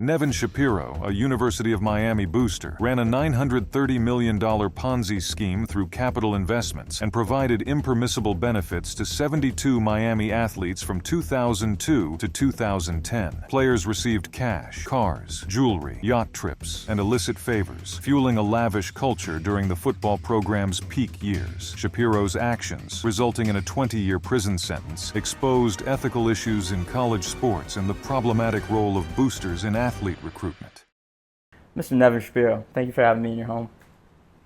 Nevin Shapiro, a University of Miami booster, ran a $930 million Ponzi scheme through capital investments and provided impermissible benefits to 72 Miami athletes from 2002 to 2010. Players received cash, cars, jewelry, yacht trips, and illicit favors, fueling a lavish culture during the football program's peak years. Shapiro's actions, resulting in a 20-year prison sentence, exposed ethical issues in college sports and the problematic role of boosters in athlete recruitment. Mr. Nevin Shapiro, thank you for having me in your home.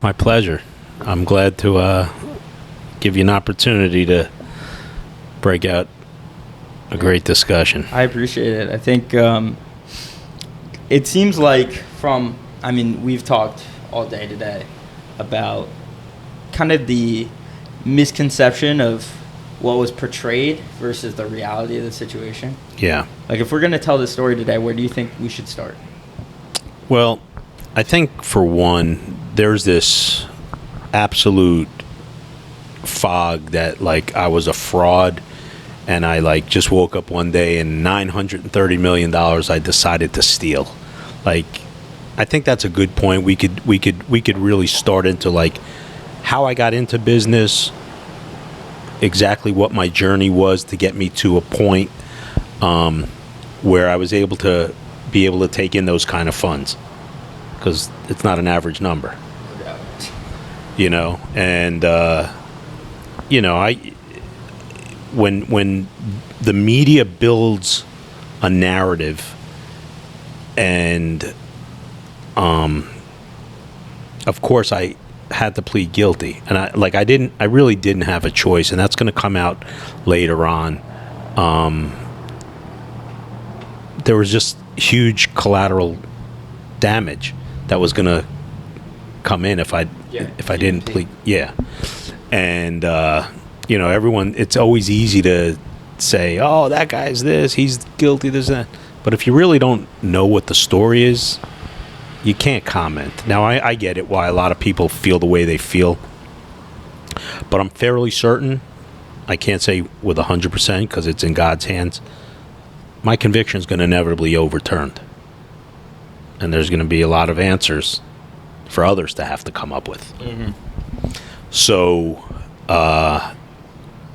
My pleasure. I'm glad to give you an opportunity to break out a great discussion. I appreciate it. I think it seems like we've talked all day today about kind of the misconception of what was portrayed versus the reality of the situation. Yeah. Like, if we're going to tell this story today, where do you think we should start? Well, I think, for one, there's this absolute fog that, like, I was a fraud, and I, like, just woke up one day and $930 million I decided to steal. Like, I think that's a good point. We could really start into, like, how I got into business, exactly what my journey was to get me to a point where I was able to take in those kind of funds, because it's not an average number, you know. And when the media builds a narrative, and of course I had to plead guilty, and I really didn't have a choice, and that's going to come out later on. There was just huge collateral damage that was going to come in if I didn't plead. Yeah. And everyone, it's always easy to say, oh, that guy's this, he's guilty, this, that. But if you really don't know what the story is, you can't comment. Now, I get it why a lot of people feel the way they feel, but I'm fairly certain, I can't say with 100% because it's in God's hands, my conviction is going to inevitably be overturned. And there's going to be a lot of answers for others to have to come up with. Mm-hmm. So,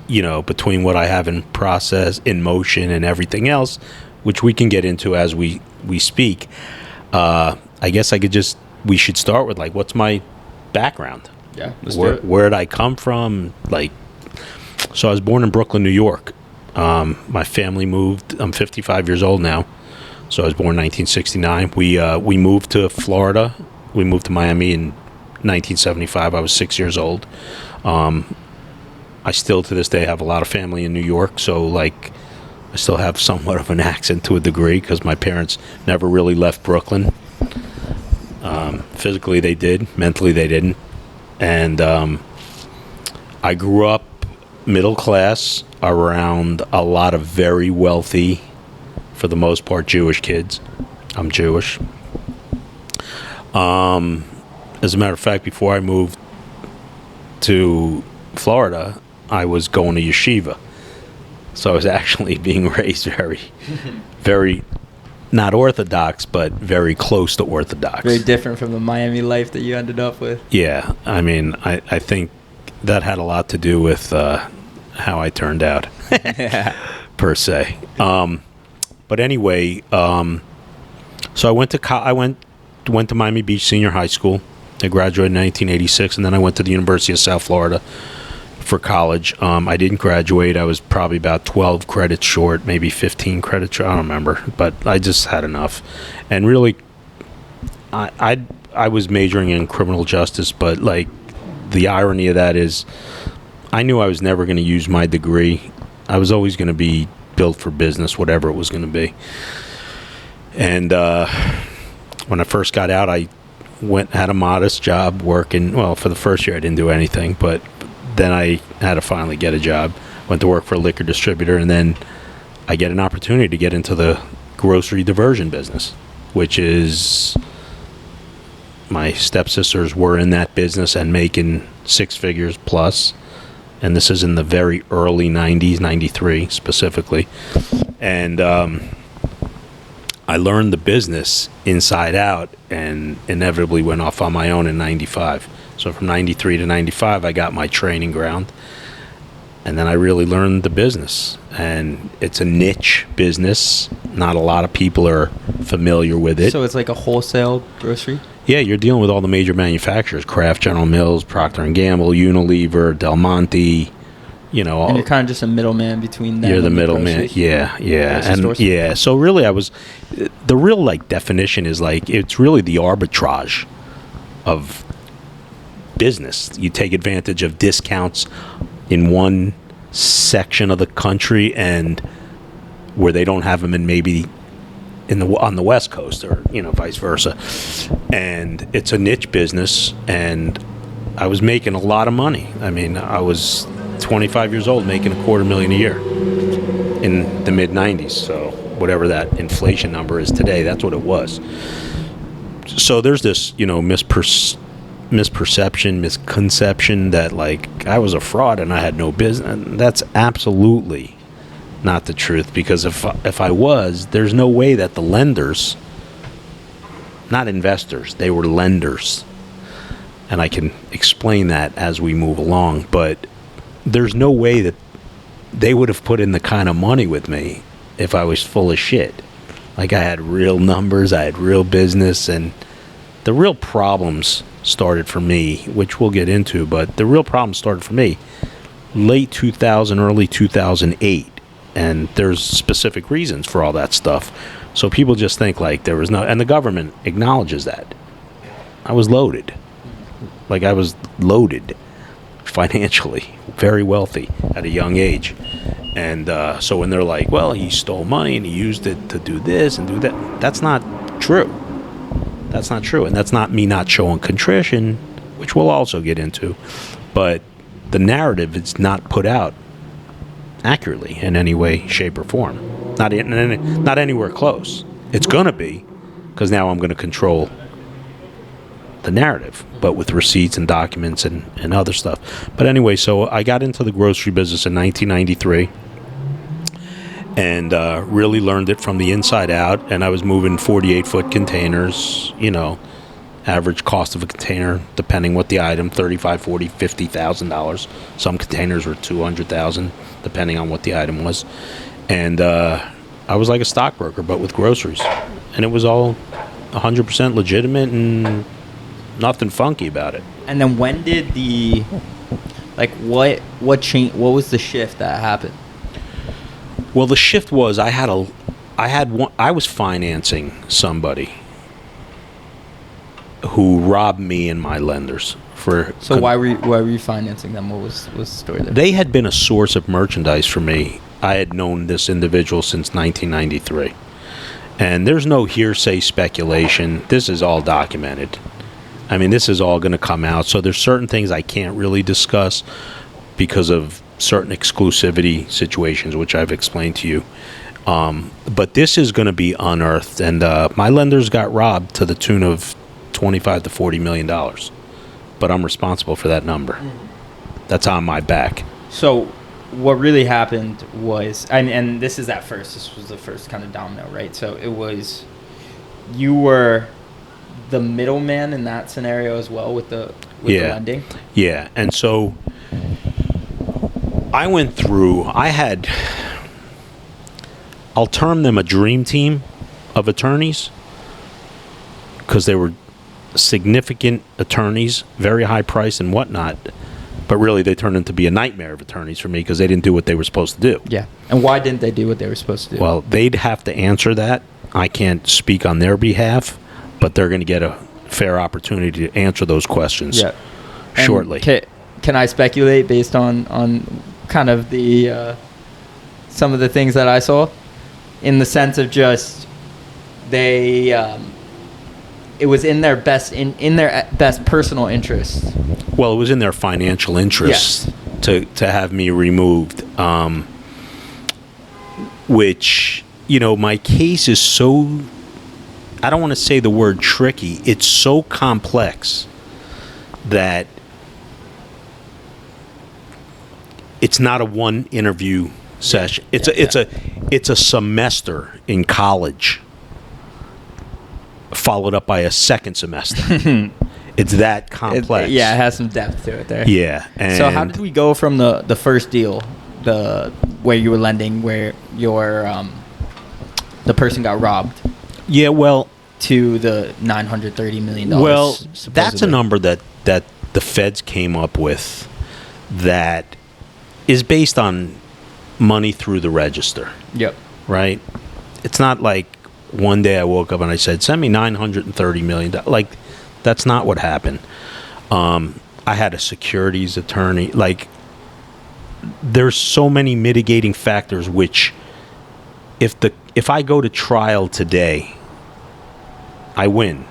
between what I have in process, in motion, and everything else, which we can get into as we speak, I guess we should start with, like, what's my background? Yeah, let's do it. Where did I come from? Like, so I was born in Brooklyn, New York. My family moved. I'm 55 years old now. So I was born in 1969. We moved to Florida. We moved to Miami in 1975. I was 6 years old. I still, to this day, have a lot of family in New York. So, like, I still have somewhat of an accent to a degree because my parents never really left Brooklyn. Physically they did, mentally they didn't. And I grew up middle class around a lot of very wealthy, for the most part, Jewish kids. I'm Jewish. As a matter of fact, before I moved to Florida, I was going to yeshiva. So I was actually being raised very, very, not orthodox, but very close to orthodox. Very different from the Miami life that you ended up with. Yeah. I mean, I think that had a lot to do with how I turned out, per se. But anyway, so I went to Miami Beach Senior High School. I graduated in 1986, and then I went to the University of South Florida for college. I didn't graduate. I was probably about 12 credits short, maybe 15 credits short. I don't remember, but I just had enough. And really, I was majoring in criminal justice, but, like, the irony of that is I knew I was never going to use my degree. I was always going to be built for business, whatever it was going to be. And when I first got out, I had a modest job working. Well, for the first year, I didn't do anything, but then I had to finally get a job. Went to work for a liquor distributor, and then I get an opportunity to get into the grocery diversion business, which is, my stepsisters were in that business and making six figures plus. And this is in the very early 90s, 93 specifically. And I learned the business inside out and inevitably went off on my own in 95. So from 93 to 95, I got my training ground. And then I really learned the business. And it's a niche business. Not a lot of people are familiar with it. So it's like a wholesale grocery? Yeah, you're dealing with all the major manufacturers. Kraft, General Mills, Procter & Gamble, Unilever, Del Monte. You know, and you're kind of just a middleman between them. You're the and middleman. groceries. Yeah. And stores. yeah, so really the real like definition is like it's really the arbitrage of business. You take advantage of discounts in one section of the country and where they don't have them in maybe on the West Coast or, you know, vice versa. And it's a niche business, and I was making a lot of money. I mean, I was 25 years old making $250,000 a year in the mid 90s. So whatever that inflation number is today, that's what it was. So there's this, you know, misperception, misconception that like I was a fraud and I had no business. And that's absolutely not the truth, because if I was, there's no way that the lenders, not investors, they were lenders. And I can explain that as we move along, but there's no way that they would have put in the kind of money with me if I was full of shit. Like I had real numbers, I had real business, and the real problems started for me, which we'll get into, but the real problem started for me late 2000, early 2008, and there's specific reasons for all that stuff. So people just think like there was no, and the government acknowledges that. I was loaded. Like I was loaded financially, very wealthy at a young age. And so when they're like, well, he stole money and he used it to do this and do that, that's not true. That's not true. And that's not me not showing contrition, which we'll also get into. But the narrative is not put out accurately in any way, shape, or form. Not anywhere close. It's going to be, because now I'm going to control the narrative, but with receipts and documents and other stuff. But anyway, so I got into the grocery business in 1993 and really learned it from the inside out. And I was moving 48-foot containers, you know, average cost of a container, depending what the item, $35,000, $40,000, $50,000. Some containers were $200,000, depending on what the item was. And I was like a stockbroker, but with groceries. And it was all 100% legitimate and nothing funky about it. And then when did the, like, what change? What was the shift that happened? Well, the shift was I was financing somebody who robbed me and my lenders for. So why were you financing them? What was the story there? They had been a source of merchandise for me. I had known this individual since 1993, and there's no hearsay speculation. This is all documented. I mean, this is all going to come out. So there's certain things I can't really discuss because of certain exclusivity situations, which I've explained to you. But this is going to be unearthed. And my lenders got robbed to the tune of $25 to $40 million. But I'm responsible for that number. That's on my back. So what really happened was, and this is this was the first kind of domino, right? So it was, you were the middleman in that scenario as well with the lending? Yeah. And so I went through, I'll term them a dream team of attorneys, because they were significant attorneys, very high price and whatnot, but really they turned into be a nightmare of attorneys for me because they didn't do what they were supposed to do. Yeah. And why didn't they do what they were supposed to do? Well, they'd have to answer that. I can't speak on their behalf, but they're going to get a fair opportunity to answer those questions shortly. Can I speculate based on kind of the some of the things that I saw, in the sense of just they it was in their best in their best personal interest. Well, it was in their financial interest to have me removed, which, you know, my case is so, I don't want to say the word tricky. It's so complex that it's not a one interview session. It's a semester in college followed up by a second semester. It's that complex. It has some depth to it there. Yeah. And so how did we go from the first deal, where you were lending, where the person got robbed, Yeah, well, to the $930 million? well, supposedly? that's a number that the feds came up with that is based on money through the register, Yep. right? It's not like one day I woke up and I said, send me $930 million. Like, that's not what happened. I had a securities attorney. Like, there's so many mitigating factors, which if I go to trial today, I win.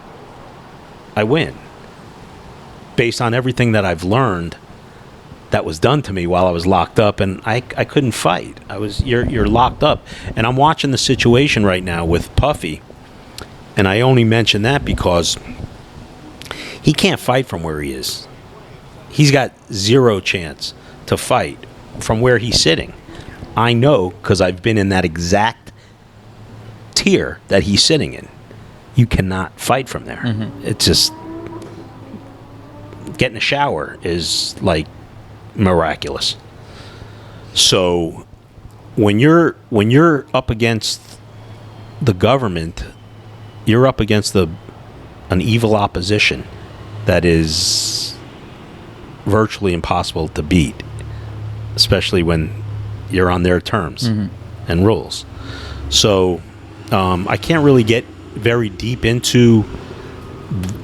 Based on everything that I've learned that was done to me while I was locked up, and I couldn't fight. You're locked up. And I'm watching the situation right now with Puffy, and I only mention that because he can't fight from where he is. He's got zero chance to fight from where he's sitting. I know, because I've been in that exact tier that he's sitting in. You cannot fight from there. Mm-hmm. It's just, getting a shower is like miraculous. So when you're up against the government, you're up against an evil opposition that is virtually impossible to beat, especially when you're on their terms and rules. So I can't really get very deep into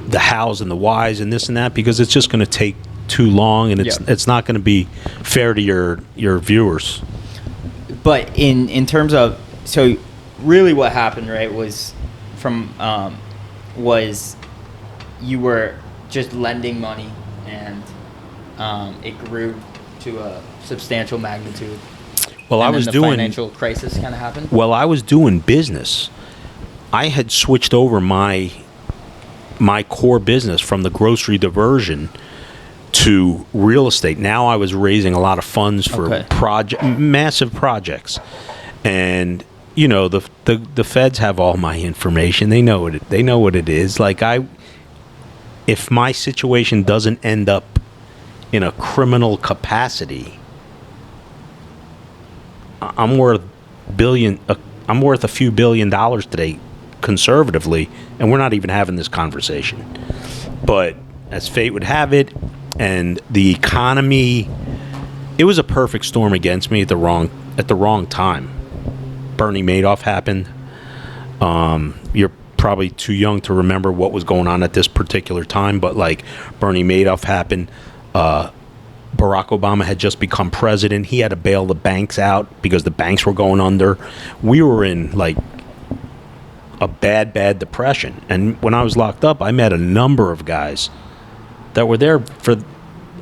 the hows and the whys and this and that, because it's just going to take too long, and it's not going to be fair to your viewers. But in terms of, so really what happened, right, was was you were just lending money, and it grew to a substantial magnitude. Well, and I was the doing financial crisis kind of happened. Well, I was doing business. I had switched over my core business from the grocery diversion to real estate. Now I was raising a lot of funds for massive projects, and the feds have all my information. They know what it is. Like, if my situation doesn't end up in a criminal capacity, I'm worth a few $1 billion today, conservatively, and we're not even having this conversation. But as fate would have it, and the economy, it was a perfect storm against me at the wrong time. Bernie Madoff happened. You're probably too young to remember what was going on at this particular time, but like, Bernie Madoff happened. Barack Obama had just become president. He had to bail the banks out because the banks were going under. We were in like a bad depression. And when I was locked up, I met a number of guys that were there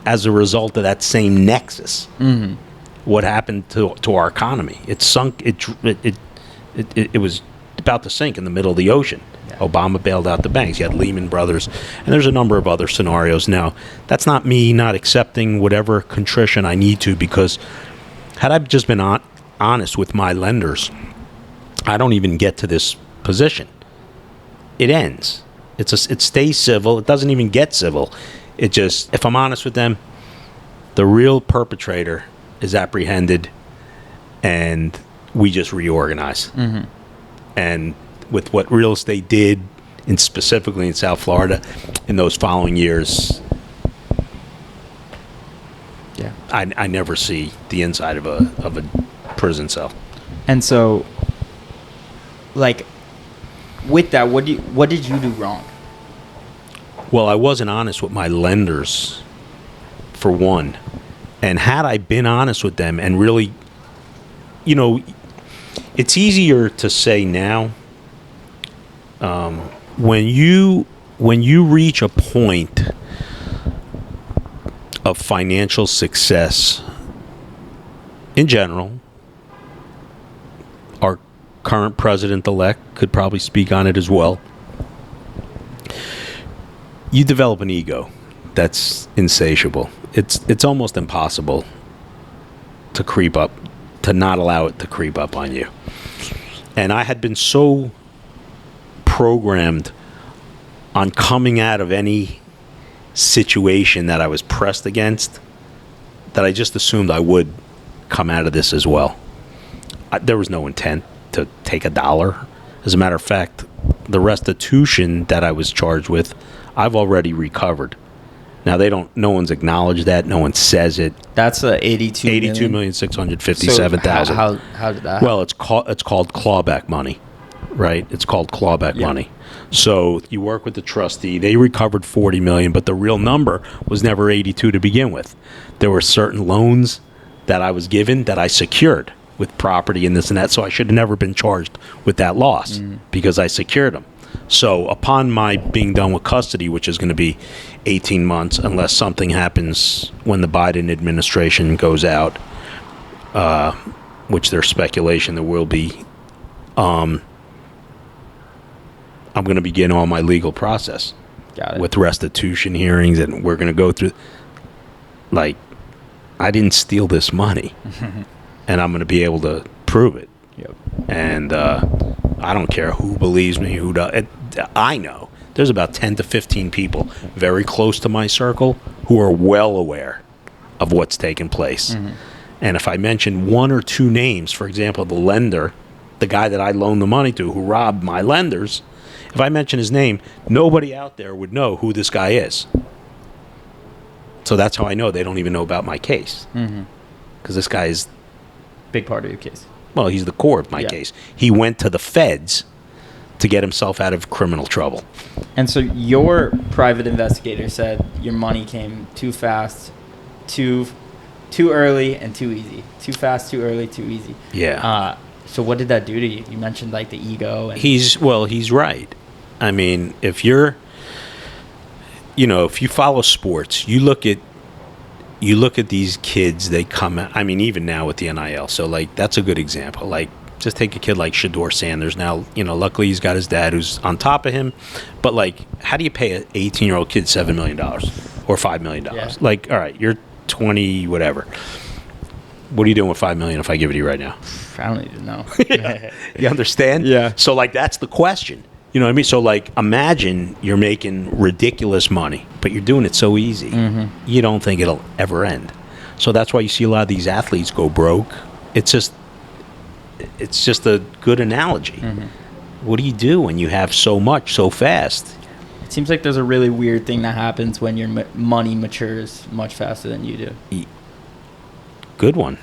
as a result of that same nexus. Mm-hmm. What happened to our economy? It sunk. It was about to sink in the middle of the ocean. Yeah. Obama bailed out the banks. You had Lehman Brothers, and there's a number of other scenarios. Now, that's not me not accepting whatever contrition I need to, because had I just been honest with my lenders, I don't even get to this position. It ends. It stays civil. It doesn't even get civil. It just, if I'm honest with them, the real perpetrator is apprehended, and we just reorganize. Mm-hmm. And with what real estate did, specifically in South Florida, in those following years, I never see the inside of a prison cell. And so, like, with that, what did you do wrong? Well, I wasn't honest with my lenders, for one. And had I been honest with them and really, it's easier to say now, when you reach a point of financial success in general, our current president-elect could probably speak on it as well, you develop an ego that's insatiable. It's almost impossible to creep up, to not allow it to creep up on you. And I had been so programmed on coming out of any situation that I was pressed against, that I just assumed I would come out of this as well. There was no intent to take $1. As a matter of fact, the restitution that I was charged with, I've already recovered. Now no one's acknowledged that. No one says it. That's $82,657,000. So how did that? Well, it's called clawback money, right? It's called clawback money. So you work with the trustee. They recovered $40 million, but the real number was never 82 to begin with. There were certain loans that I was given that I secured with property and this and that. So I should have never been charged with that loss because I secured them. So upon my being done with custody, which is going to be 18 months, unless something happens when the Biden administration goes out, which there's speculation there will be, I'm going to begin all my legal process. Got it. With restitution hearings, and we're going to go through, like, I didn't steal this money, and I'm going to be able to prove it. Yep. And I don't care who believes me, who does. I know there's about 10 to 15 people very close to my circle who are well aware of what's taken place. And if I mention one or two names, for example, the lender, the guy that I loaned the money to who robbed my lenders, if I mention his name, nobody out there would know who this guy is. So that's how I know they don't even know about my case. Because this guy is... Big part of your case. Well, he's the core of my case. He went to the feds to get himself out of criminal trouble. And so your private investigator said your money came too fast, too early, and too easy. Too fast, too early, too easy. Yeah. So what did that do to you? You mentioned like the ego. And He's right. I mean, if you follow sports, you look at these kids, they come out, I mean, even now with the NIL. So, like, that's a good example. Like, just take a kid like Shador Sanders. Now, luckily he's got his dad who's on top of him. But, like, how do you pay an 18-year-old kid $7 million or $5 million? Yeah. Like, all right, you're 20, whatever. What are you doing with $5 million if I give it to you right now? I don't even know. You understand? Yeah. So, like, that's the question. You know what I mean? So, like, imagine you're making ridiculous money, but you're doing it so easy. You don't think it'll ever end. So that's why you see a lot of these athletes go broke. It's just a good analogy. What do you do when you have so much so fast? It seems like there's a really weird thing that happens when your money matures much faster than you do. Good one.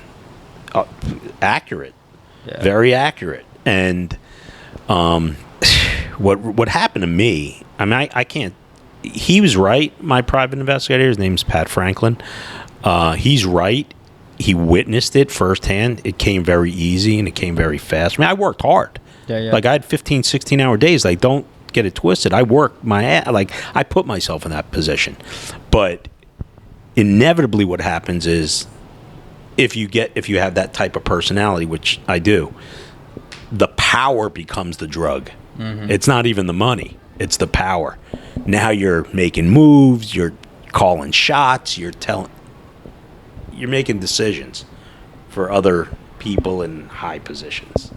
Accurate. Yeah. Very accurate. And what happened to me, I mean, I can't, he was right, my private investigator, his name's Pat Franklin. He's right. He witnessed it firsthand. It came very easy and it came very fast. I mean, I worked hard. Yeah. Like, I had 15, 16-hour days. Like, don't get it twisted. I worked my ass. Like, I put myself in that position. But inevitably what happens is if you have that type of personality, which I do, the power becomes the drug. It's not even the money. It's the power. Now you're making moves. You're calling shots. You're making decisions for other people in high positions.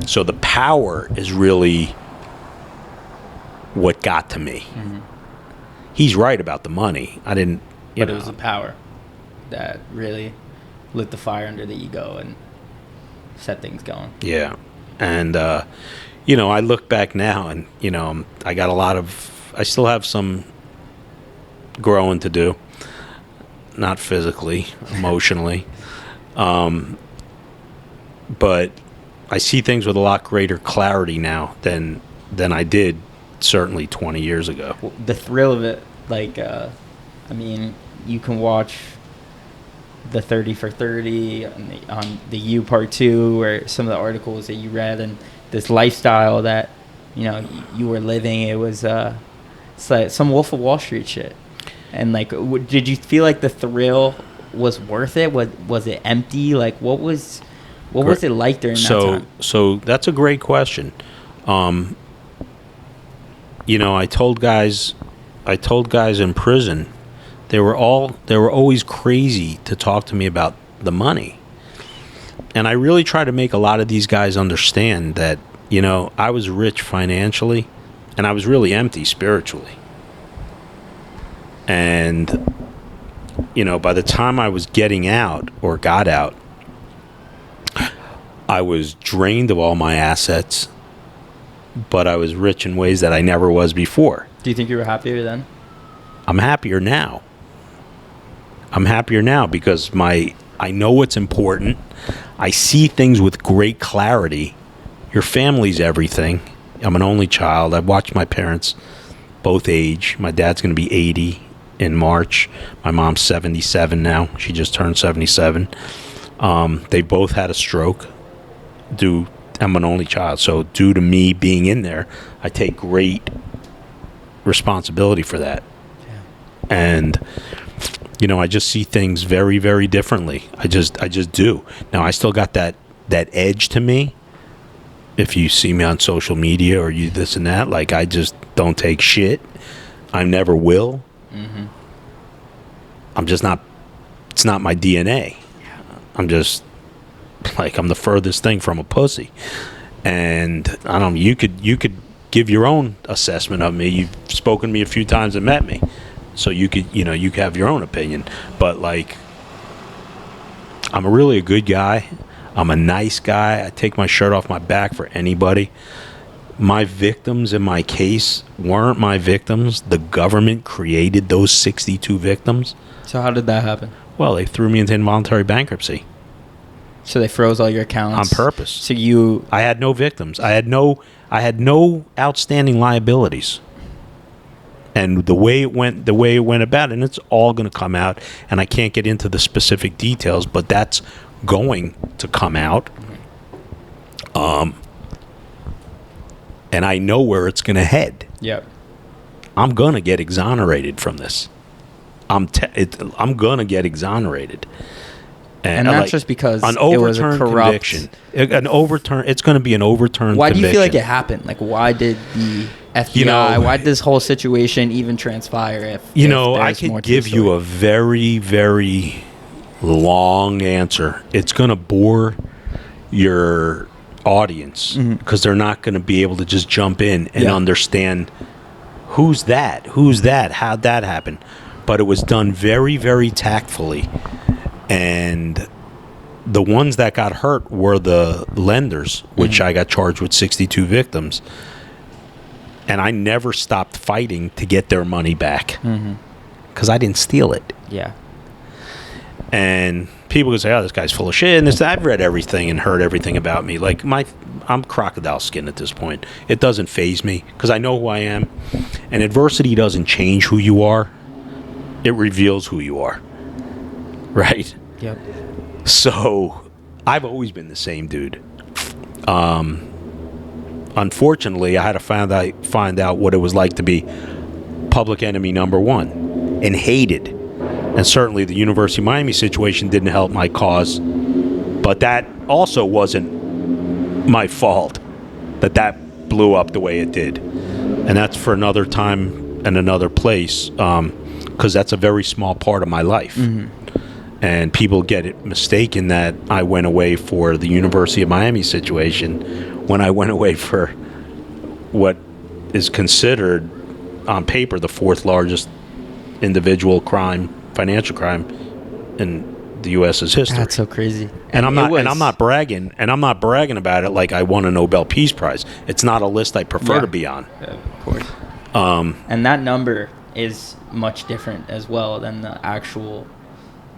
So the power is really what got to me. He's right about the money. I didn't, But it was the power that really lit the fire under the ego and set things going. Yeah. And, I look back now and, I got I still have some growing to do. Not physically, emotionally. But I see things with a lot greater clarity now than I did certainly 20 years ago. The thrill of it, like, you can watch the 30 for 30 on the U Part 2 or some of the articles that you read and this lifestyle that, you were living. It was it's like some Wolf of Wall Street shit. And, like, did you feel like the thrill was worth it? Was it empty? Like, what was it like during that time? So that's a great question. I told guys in prison, they were always crazy to talk to me about the money. And I really try to make a lot of these guys understand that, I was rich financially. and I was really empty spiritually. And, you know, by the time I was getting out or got out, I was drained of all my assets, but I was rich in ways that I never was before. Do you think you were happier then? I'm happier now. I'm happier now because I know what's important. I see things with great clarity. Your family's everything. I'm an only child. I've watched my parents both age. My dad's going to be 80 in March. My mom's 77 now. She just turned 77. They both had a stroke. I'm an only child. So due to me being in there, I take great responsibility for that. Yeah. And you know, I just see things very, very differently. I just do. Now, I still got that edge to me. If you see me on social media or you this and that, like, I just don't take shit. I never will. Mm-hmm. I'm just not. It's not my DNA. I'm just like, I'm the furthest thing from a pussy. And I don't. You could give your own assessment of me. You've spoken to me a few times and met me. So you could have your own opinion, but like, I'm really a good guy. I'm a nice guy. I take my shirt off my back for anybody. My victims in my case weren't my victims. The government created those 62 victims. So how did that happen? Well, they threw me into involuntary bankruptcy. So they froze all your accounts on purpose. So I had no victims. I had no outstanding liabilities. And the way it went about, and it's all going to come out, and I can't get into the specific details, but that's going to come out. And I know where it's going to head. Yep. I'm going to get exonerated from this. I'm going to get exonerated. And not just because an it was a corrupt conviction. It's going to be an overturned Why do you feel conviction. like it happened? Like, why did the FBI, why did this whole situation even transpire? I could give you a very, very long answer. It's going to bore your audience because they're not going to be able to just jump in and understand who's that, how'd that happen. But it was done very, very tactfully. And the ones that got hurt were the lenders, which I got charged with 62 victims. And I never stopped fighting to get their money back because I didn't steal it. Yeah. And people would say, "Oh, this guy's full of shit." And this, I've read everything and heard everything about me. Like, I'm crocodile skin at this point. It doesn't faze me because I know who I am. And adversity doesn't change who you are. It reveals who you are. Right? Yep. So I've always been the same dude. Unfortunately, I had to find out what it was like to be public enemy number one and hated. And certainly the University of Miami situation didn't help my cause. But that also wasn't my fault that blew up the way it did. And that's for another time and another place, because that's a very small part of my life. And people get it mistaken that I went away for the University of Miami situation when I went away for what is considered on paper the fourth largest individual crime, financial crime in the U.S.'s history. That's so crazy. And I'm not bragging about it like I won a Nobel Peace Prize. It's not a list I prefer to be on. Of course. And that number is much different as well than the actual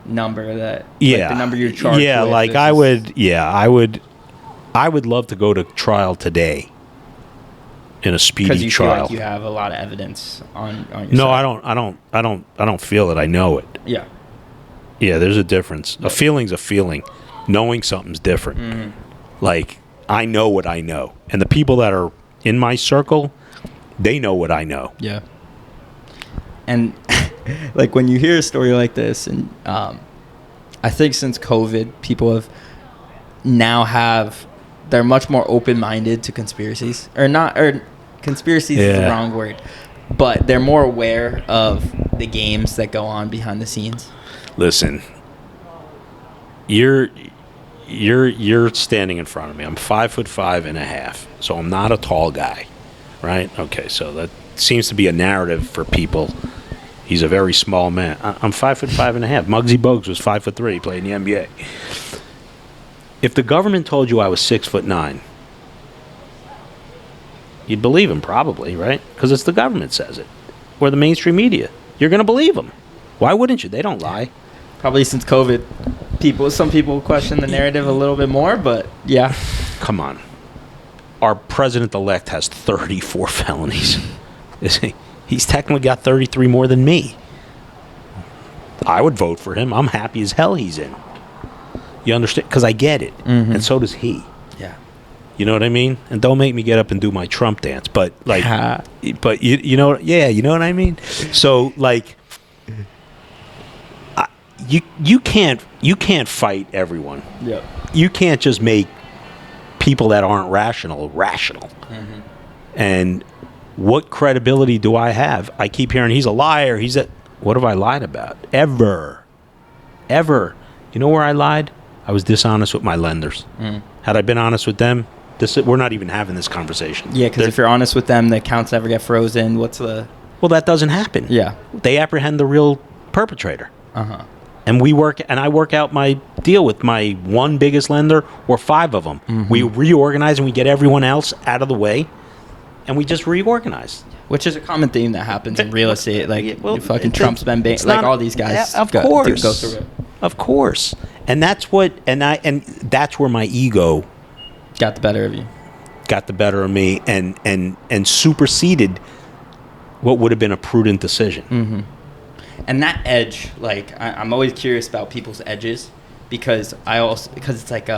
number that the number you're charged with. Like I would love to go to trial today in a speedy trial. Because you trial. feel like you have a lot of evidence on your No, side. I don't feel it. I know it. Yeah. Yeah, there's a difference. A feeling's a feeling. Knowing something's different. Like, I know what I know. And the people that are in my circle, they know what I know. Yeah. And like when you hear a story like this, and I think since COVID, people they're much more open-minded to conspiracies, or conspiracies is the wrong word, but they're more aware of the games that go on behind the scenes. Listen, you're standing in front of me. I'm 5'5.5", so I'm not a tall guy. right? Okay, so that seems to be a narrative for people. He's a very small man. I'm 5'5.5". Muggsy Bogues was 5'3", he played in the NBA. If the government told you I was 6'9", you'd believe him probably, right? Because it's the government says it. Or the mainstream media. You're going to believe them. Why wouldn't you? They don't lie. Probably since COVID, some people question the narrative a little bit more, but yeah. Come on. Our president-elect has 34 felonies. He's technically got 33 more than me. I would vote for him. I'm happy as hell he's in. You understand? Because I get it. Mm-hmm. And so does he. Yeah. You know what I mean? And don't make me get up and do my Trump dance. But, like, but you know, yeah, you know what I mean? So, like, you can't fight everyone. Yep. You can't just make people that aren't rational. Mm-hmm. And what credibility do I have? I keep hearing he's a liar. What have I lied about? Ever. You know where I lied? I was dishonest with my lenders. Mm. Had I been honest with them, we're not even having this conversation. Yeah, because if you're honest with them, the accounts never get frozen. Well, that doesn't happen. Yeah. They apprehend the real perpetrator. Uh-huh. And I work out my deal with my one biggest lender or 5 of them. Mm-hmm. We reorganize and we get everyone else out of the way, and we just reorganize. Which is a common theme that happens in real estate. Like, fucking Trump's been like all these guys. Of course. Go through it. Of course. And that's what, and that's where my ego got the better of you. Got the better of me and superseded what would have been a prudent decision. Mm-hmm. And that edge, like, I'm always curious about people's edges because it's like,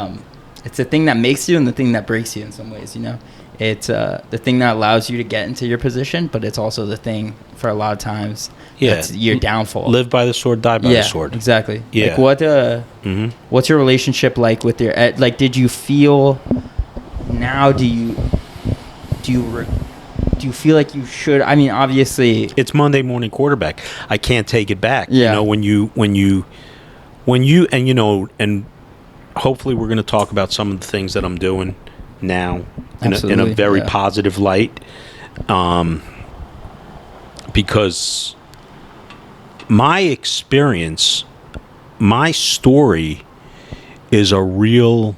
it's the thing that makes you and the thing that breaks you in some ways, you know? It's the thing that allows you to get into your position, but it's also the thing for a lot of times that's your downfall. Live by the sword, die by the sword. Exactly. Yeah. Like what's your relationship like with your like? Did you feel now? Do you feel like you should? I mean, obviously, it's Monday morning quarterback. I can't take it back. Yeah. You know, when you and you know, and hopefully we're going to talk about some of the things that I'm doing now in a very positive light, because my experience, my story is a real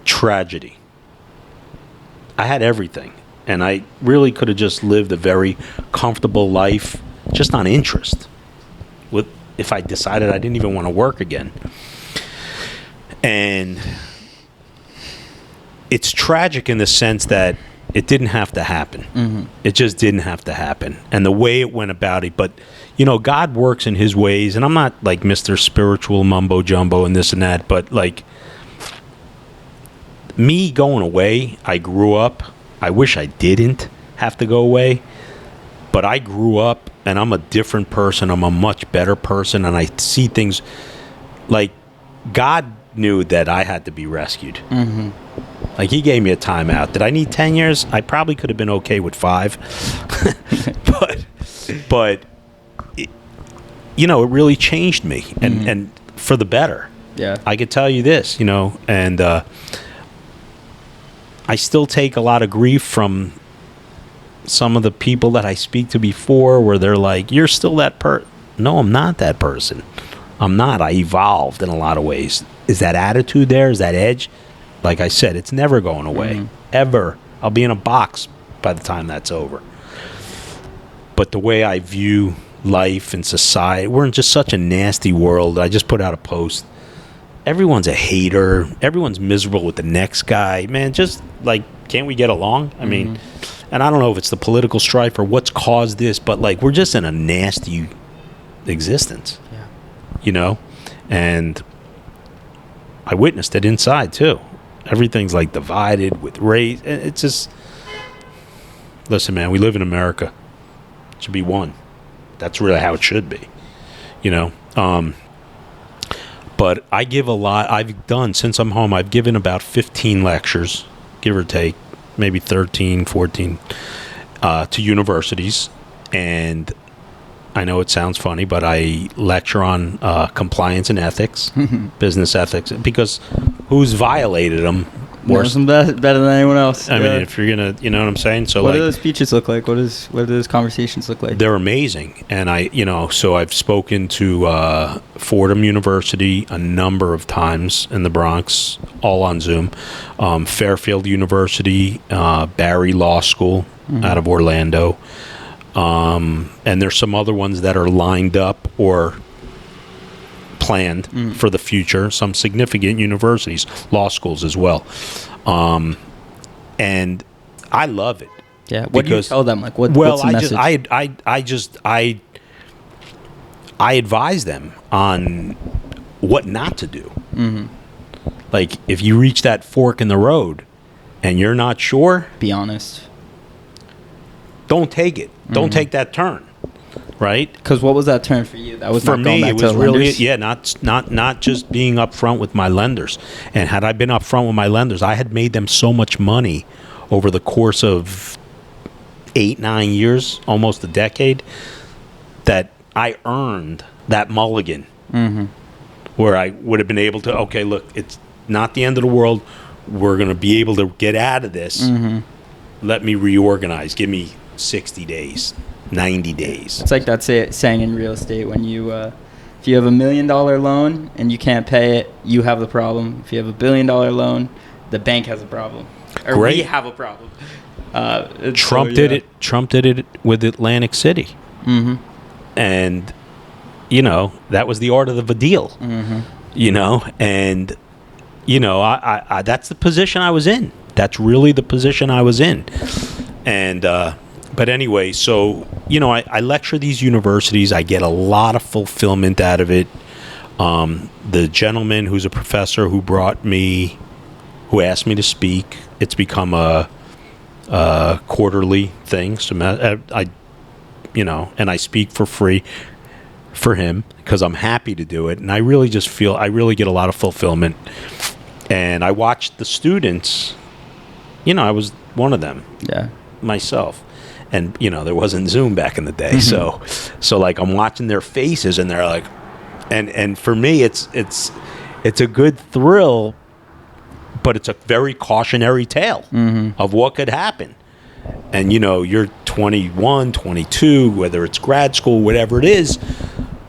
tragedy. I had everything, and I really could have just lived a very comfortable life just on interest, if I decided I didn't even want to work again. And it's tragic in the sense that it didn't have to happen. Mm-hmm. It just didn't have to happen. And the way it went about it, but, you know, God works in his ways, and I'm not like Mr. Spiritual mumbo jumbo and this and that, but like me going away, I grew up. I wish I didn't have to go away, but I grew up and I'm a different person. I'm a much better person, and I see things like God knew that I had to be rescued. Mm-hmm. Like, he gave me a timeout. Did I need 10 years? I probably could have been okay with 5. but it, you know, it really changed me, and for the better. Yeah. I could tell you this, you know, and I still take a lot of grief from some of the people that I speak to before, where they're like, you're still that person. No, I'm not that person. I'm not. I evolved in a lot of ways. Is that attitude there? Is that edge? Like I said, it's never going away. Ever. I'll be in a box by the time that's over. But the way I view life and society, we're in just such a nasty world. I just put out a post. Everyone's a hater. Everyone's miserable with the next guy. Man, just like, can't we get along? I mean, and I don't know if it's the political strife or what's caused this, but like, we're just in a nasty existence. Yeah. You know? And I witnessed it inside too. Everything's like divided with race. It's just, listen, man, we live in America. It should be one. That's really how it should be, you know? But I give a lot. I've done, since I'm home, I've given about 15 lectures, give or take, maybe 13, 14, to universities. And I know it sounds funny, but I lecture on compliance and ethics, business ethics, because who's violated them Worse. Knows them better than anyone else. I mean, if you're gonna, you know what I'm saying. So what do those speeches look like? What do those conversations look like? They're amazing, and so I've spoken to Fordham University a number of times in the Bronx, all on Zoom. Fairfield University, Barry Law School out of Orlando, and there's some other ones that are lined up or planned for the future. Some significant universities, law schools as well, and I love it. Yeah. What do you tell them? Like, what's the message? I advise them on what not to do. Like, if you reach that fork in the road and you're not sure, be honest. Don't take it. Don't take that turn. Right? Because what was that turn for you? That was for not going me. back It to was really lenders? not just being upfront with my lenders. And had I been upfront with my lenders, I had made them so much money over the course of 8-9 years, almost a decade, that I earned that mulligan, where I would have been able to. Okay, look, it's not the end of the world. We're going to be able to get out of this. Let me reorganize. Give me 60 days. 90 days. It's like that saying in real estate, when you if you have $1 million loan and you can't pay it, you have the problem. If you have $1 billion loan, the bank has a problem, or Great. we have a problem. Trump did it. Trump did it with Atlantic City, and that was the art of the deal. And I that's the position I was in. That's really the position I was in, and. But anyway, so, I lecture these universities. I get a lot of fulfillment out of it. The gentleman who's a professor who asked me to speak, it's become a quarterly thing. So and I speak for free for him because I'm happy to do it. And I really get a lot of fulfillment. And I watched the students, I was one of them. Yeah. Myself. And, there wasn't Zoom back in the day. So like, I'm watching their faces and they're like, and for me, it's a good thrill, but it's a very cautionary tale of what could happen. And, you're 21, 22, whether it's grad school, whatever it is,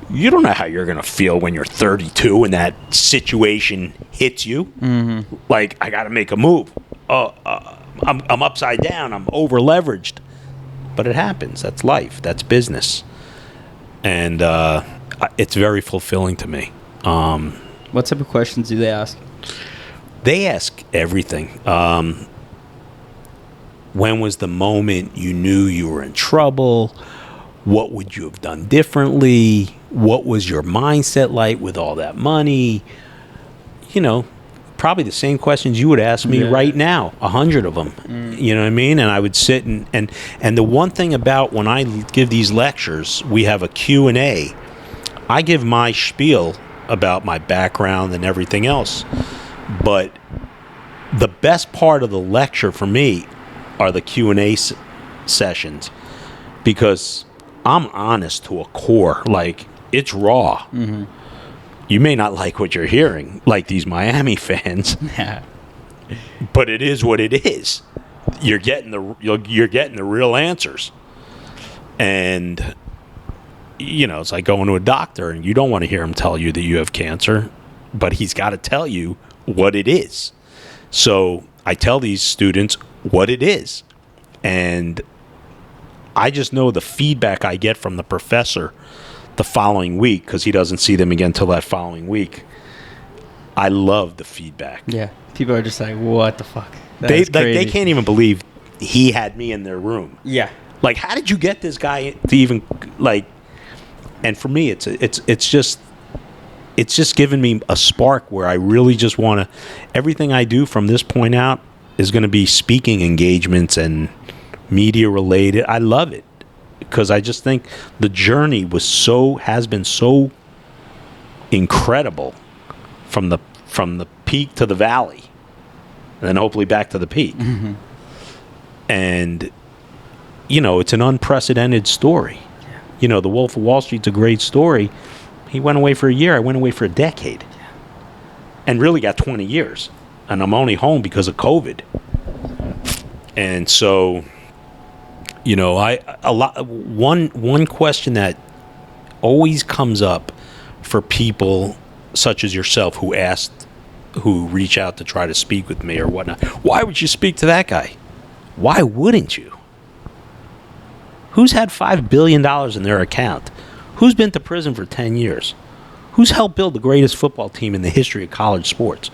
you don't know how you're going to feel when you're 32 and that situation hits you. Like, I got to make a move. I'm upside down. I'm over leveraged. But it happens. That's life. That's business. And it's very fulfilling to me. What type of questions do they ask? They ask everything. When was the moment you knew you were in trouble? What would you have done differently? What was your mindset like with all that money? Probably the same questions you would ask me right now, 100 of them. You know what I mean? And I would sit and the one thing about when I give these lectures, we have a Q&A. I give my spiel about my background and everything else. But the best part of the lecture for me are the Q&A sessions, because I'm honest to a core. Like, it's raw. You may not like what you're hearing, like these Miami fans, but it is what it is. You're getting the real answers, and it's like going to a doctor, and you don't want to hear him tell you that you have cancer, but he's got to tell you what it is. So I tell these students what it is, and I just know the feedback I get from the professor the following week, because he doesn't see them again till that following week. I love the feedback. Yeah, people are just like, what the fuck? They can't even believe he had me in their room. Yeah, like, how did you get this guy to even, like? And for me, it's just given me a spark where I really just want to. Everything I do from this point out is going to be speaking engagements and media related. I love it, because I just think the journey has been so incredible from the peak to the valley, and then hopefully back to the peak. And it's an unprecedented story. The Wolf of Wall Street's a great story. He went away for a year. I went away for a decade, and really got 20 years. and I'm only home because of COVID. And so, you know, one question that always comes up for people such as yourself who reach out to try to speak with me or whatnot. Why would you speak to that guy? Why wouldn't you? Who's had $5 billion in their account? Who's been to prison for 10 years? Who's helped build the greatest football team in the history of college sports?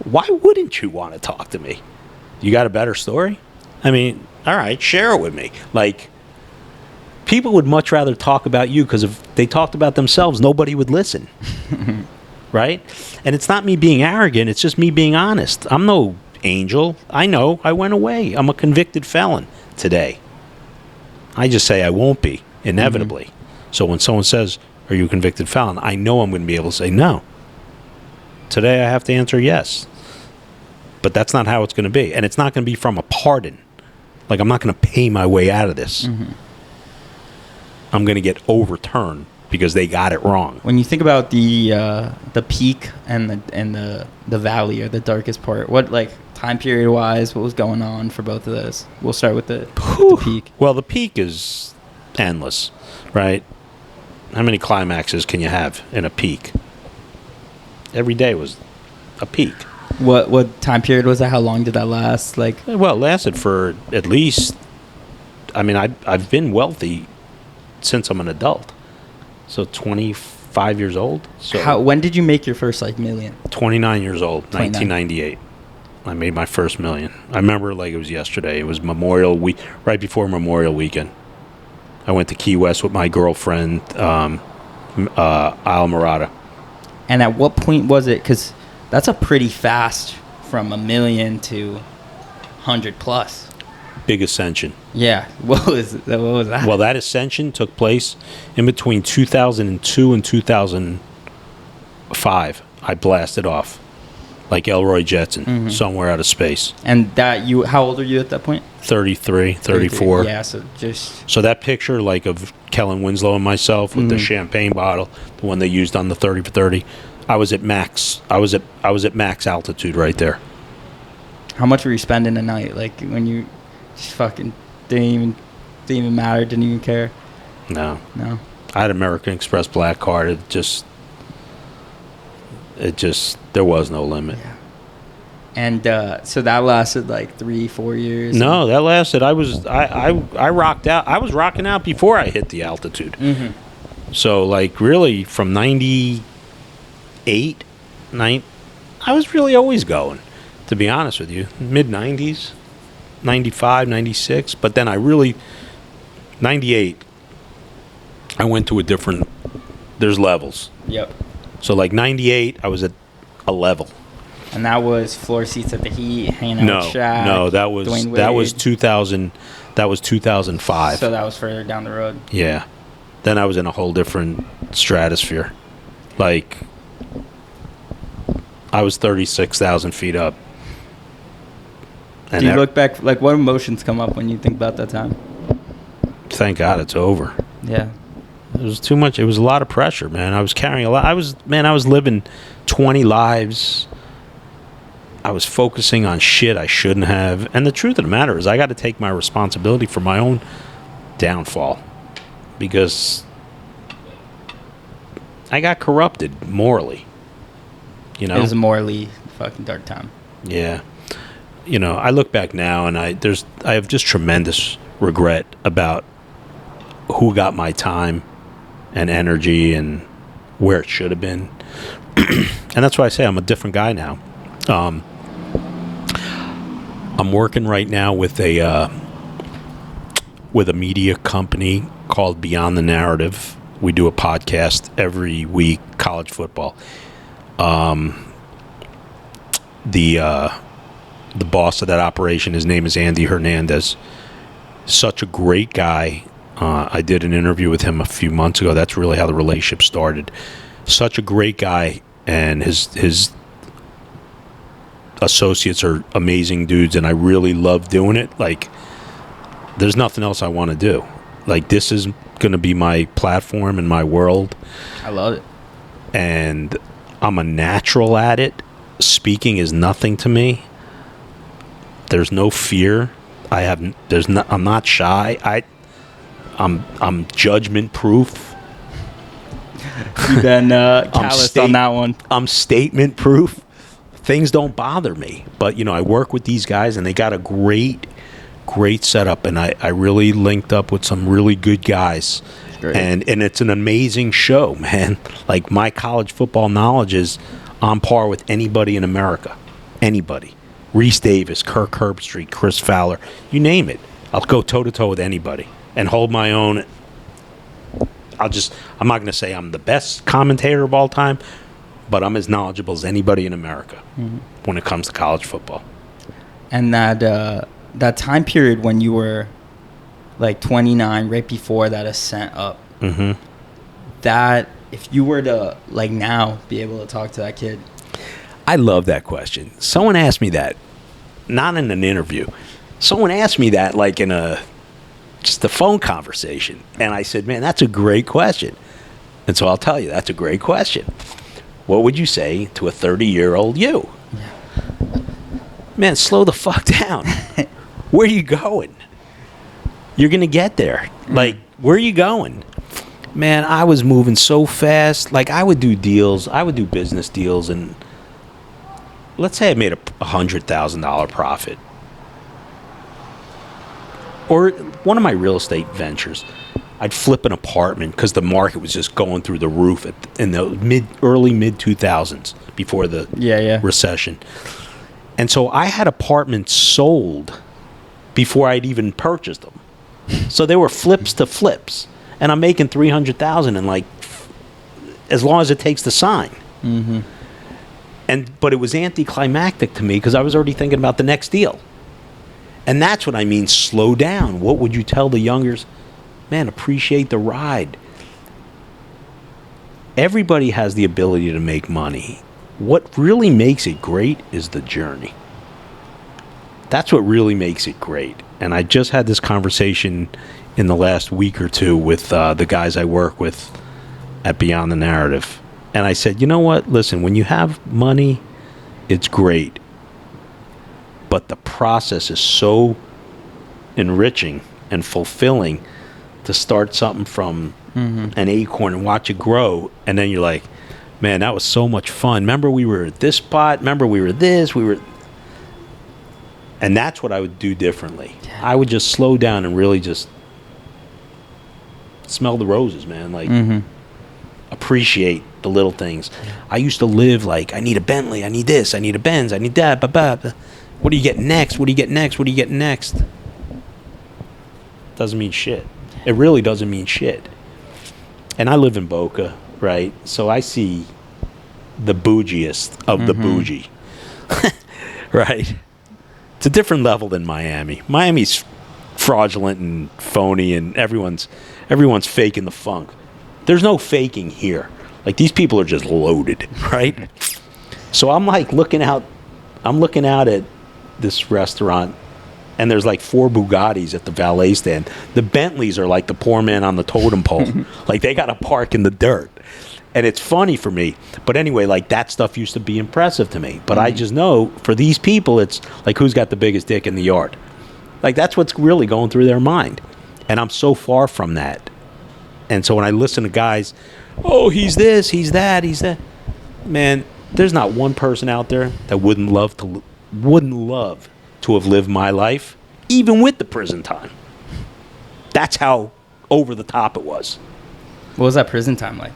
Why wouldn't you want to talk to me? You got a better story? I mean, all right, share it with me. Like, people would much rather talk about you because if they talked about themselves, nobody would listen. Right? And it's not me being arrogant. It's just me being honest. I'm no angel. I know. I went away. I'm a convicted felon today. I just say I won't be, inevitably. So when someone says, are you a convicted felon? I know I'm going to be able to say no. Today I have to answer yes. But that's not how it's going to be. And it's not going to be from a pardon. Like, I'm not going to pay my way out of this. I'm going to get overturned because they got it wrong. When you think about the peak and the valley, or the darkest part, what, like, time period wise, what was going on for both of those? We'll start with the peak. Well, the peak is endless, right? How many climaxes can you have in a peak? Every day was a peak. What time period was that? How long did that last? Like, well, it lasted for at least. I mean, I've been wealthy since I'm an adult, so 25 years old. So when did you make your first, like, million? 29 years old, 29. 1998. I made my first million. I remember like it was yesterday. It was Memorial Week, right before Memorial Weekend. I went to Key West with my girlfriend, Murata. And at what point was it? Because that's a pretty fast from $1 million to 100 plus. Big ascension. Yeah. What was that? Well, that ascension took place in between 2002 and 2005. I blasted off like Elroy Jetson, somewhere out of space. And how old are you at that point? 33, 34. Yeah, so that picture, like, of Kellen Winslow and myself with the champagne bottle, the one they used on the 30 for 30, I was at max. I was at max altitude right there. How much were you spending a night? Like, when you just fucking didn't even matter, didn't even care? No. I had American Express Black Card. It just there was no limit. Yeah. And so that lasted like 3-4 years. No, that lasted. I rocked out. I was rocking out before I hit the altitude. So, like, really from 98, I was really always going, to be honest with you. Mid 90s, 95, 96. But then 98, I went to a different, there's levels. Yep. So, like, 98, I was at a level. And that was floor seats at the Heat, hanging out with Shaq. No, that was 2000. That was 2005. So that was further down the road. Yeah. Then I was in a whole different stratosphere. Like, I was 36,000 feet up. And do you look back, like, what emotions come up when you think about that time? Thank God it's over. Yeah. It was too much. It was a lot of pressure, man. I was carrying a lot. I was living 20 lives. I was focusing on shit I shouldn't have. And the truth of the matter is, I got to take my responsibility for my own downfall, because I got corrupted morally. You know, it was a morally fucking dark time. Yeah. You know, I look back now and I have just tremendous regret about who got my time and energy and where it should have been. And that's why I say I'm a different guy now. I'm working right now with a media company called Beyond the Narrative. We do a podcast every week, college football. The boss of that operation, his name is Andy Hernandez. Such a great guy. I did an interview with him a few months ago. That's really how the relationship started. Such a great guy, and his associates are amazing dudes, and I really love doing it. Like, there's nothing else I want to do. Like, this is going to be my platform and my world. I love it. And I'm a natural at it, speaking is nothing to me. There's no fear. I'm not shy. I'm judgment proof. You've been calloused on that one. I'm statement proof. Things don't bother me. But, I work with these guys, and they got a great setup. And I really linked up with some really good guys. Great. And it's an amazing show, man. Like, my college football knowledge is on par with anybody in America. Anybody. Reese Davis, Kirk Herbstreit, Chris Fowler. You name it. I'll go toe-to-toe with anybody and hold my own. I'm not going to say I'm the best commentator of all time, but I'm as knowledgeable as anybody in America when it comes to college football. And that time period when you were like 29, right before that ascent up, that if you were to like now be able to talk to that kid. I love that question. Someone asked me that, not in an interview. Someone asked me that like in just a phone conversation. And I said, man, that's a great question. And so I'll tell you, that's a great question. What would you say to a 30-year-old you? Yeah. Man, slow the fuck down. Where are you going? You're going to get there. Like, where are you going? Man, I was moving so fast. Like, I would do deals. I would do business deals. And let's say I made a $100,000 profit. Or one of my real estate ventures, I'd flip an apartment because the market was just going through the roof in the early mid 2000s before the recession. And so I had apartments sold before I'd even purchased them. So they were flips to flips, and I'm making $300,000 in like as long as it takes to sign. But it was anticlimactic to me because I was already thinking about the next deal. And that's what I mean, slow down. What would you tell the youngers? Man, appreciate the ride. Everybody has the ability to make money. What really makes it great is the journey. That's what really makes it great. And I just had this conversation in the last week or two with the guys I work with at Beyond the Narrative. And I said, you know what? Listen, when you have money, it's great. But the process is so enriching and fulfilling to start something from an acorn and watch it grow. And then you're like, man, that was so much fun. Remember we were at this spot? Remember we were this? And that's what I would do differently. Yeah. I would just slow down and really just smell the roses, man. Like, appreciate the little things. Yeah. I used to live like, I need a Bentley, I need this, I need a Benz, I need that, What do you get next? What do you get next? What do you get next? Doesn't mean shit. It really doesn't mean shit. And I live in Boca, right? So I see the bougiest of the bougie. Right? It's a different level than Miami. Miami's fraudulent and phony, and everyone's faking the funk. There's no faking here. Like, these people are just loaded, right? So I'm like looking out at this restaurant, and there's like 4 Bugattis at the valet stand. The Bentleys are like the poor man on the totem pole. Like, they got to park in the dirt. And it's funny for me. But anyway, like, that stuff used to be impressive to me. But I just know for these people, it's like, who's got the biggest dick in the yard? Like, that's what's really going through their mind. And I'm so far from that. And so when I listen to guys, oh, he's this, he's that, he's that. Man, there's not one person out there that wouldn't love to have lived my life, even with the prison time. That's how over the top it was. What was that prison time like?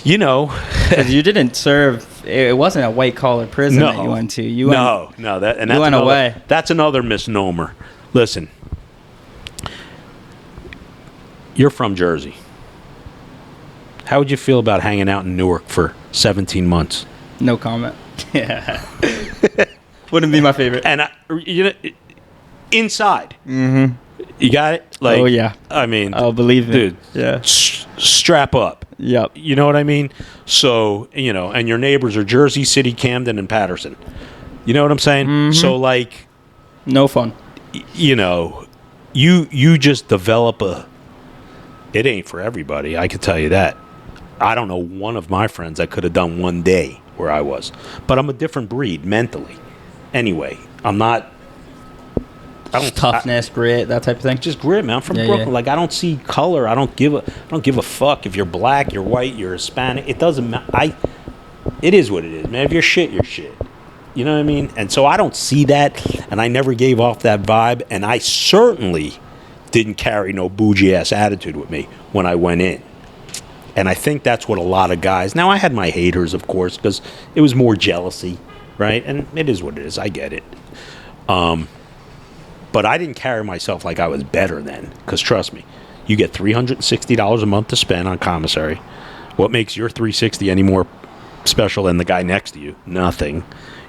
You know, 'cause you didn't serve. It wasn't a white collar prison that you went to. You went away. That's another misnomer. Listen, you're from Jersey. How would you feel about hanging out in Newark for 17 months? No comment. Yeah. Wouldn't be my favorite. And inside. You got it? Like, oh, yeah. I mean, I'll believe it. Dude, yeah. Strap up. Yep. You know what I mean? So, and your neighbors are Jersey City, Camden, and Patterson. You know what I'm saying? So, like, no fun. You just develop it ain't for everybody. I could tell you that. I don't know one of my friends that could have done one day where I was. But I'm a different breed mentally. Anyway, I'm not. I don't Toughness, grit, that type of thing. Just grit, man. I'm from Yeah, Brooklyn. yeah. Like, I don't see color. I don't give a fuck if you're black, you're white, you're Hispanic. It doesn't matter. It is what it is, man. If you're shit, you're shit. You know what I mean? And so I don't see that, and I never gave off that vibe, and I certainly didn't carry no bougie-ass attitude with me when I went in. And I think that's what a lot of guys... Now, I had my haters, of course, because it was more jealousy, right? And it is what it is. I get it. But I didn't carry myself like I was better then. Because trust me, you get $360 a month to spend on commissary. What makes your $360 any more special than the guy next to you? Nothing.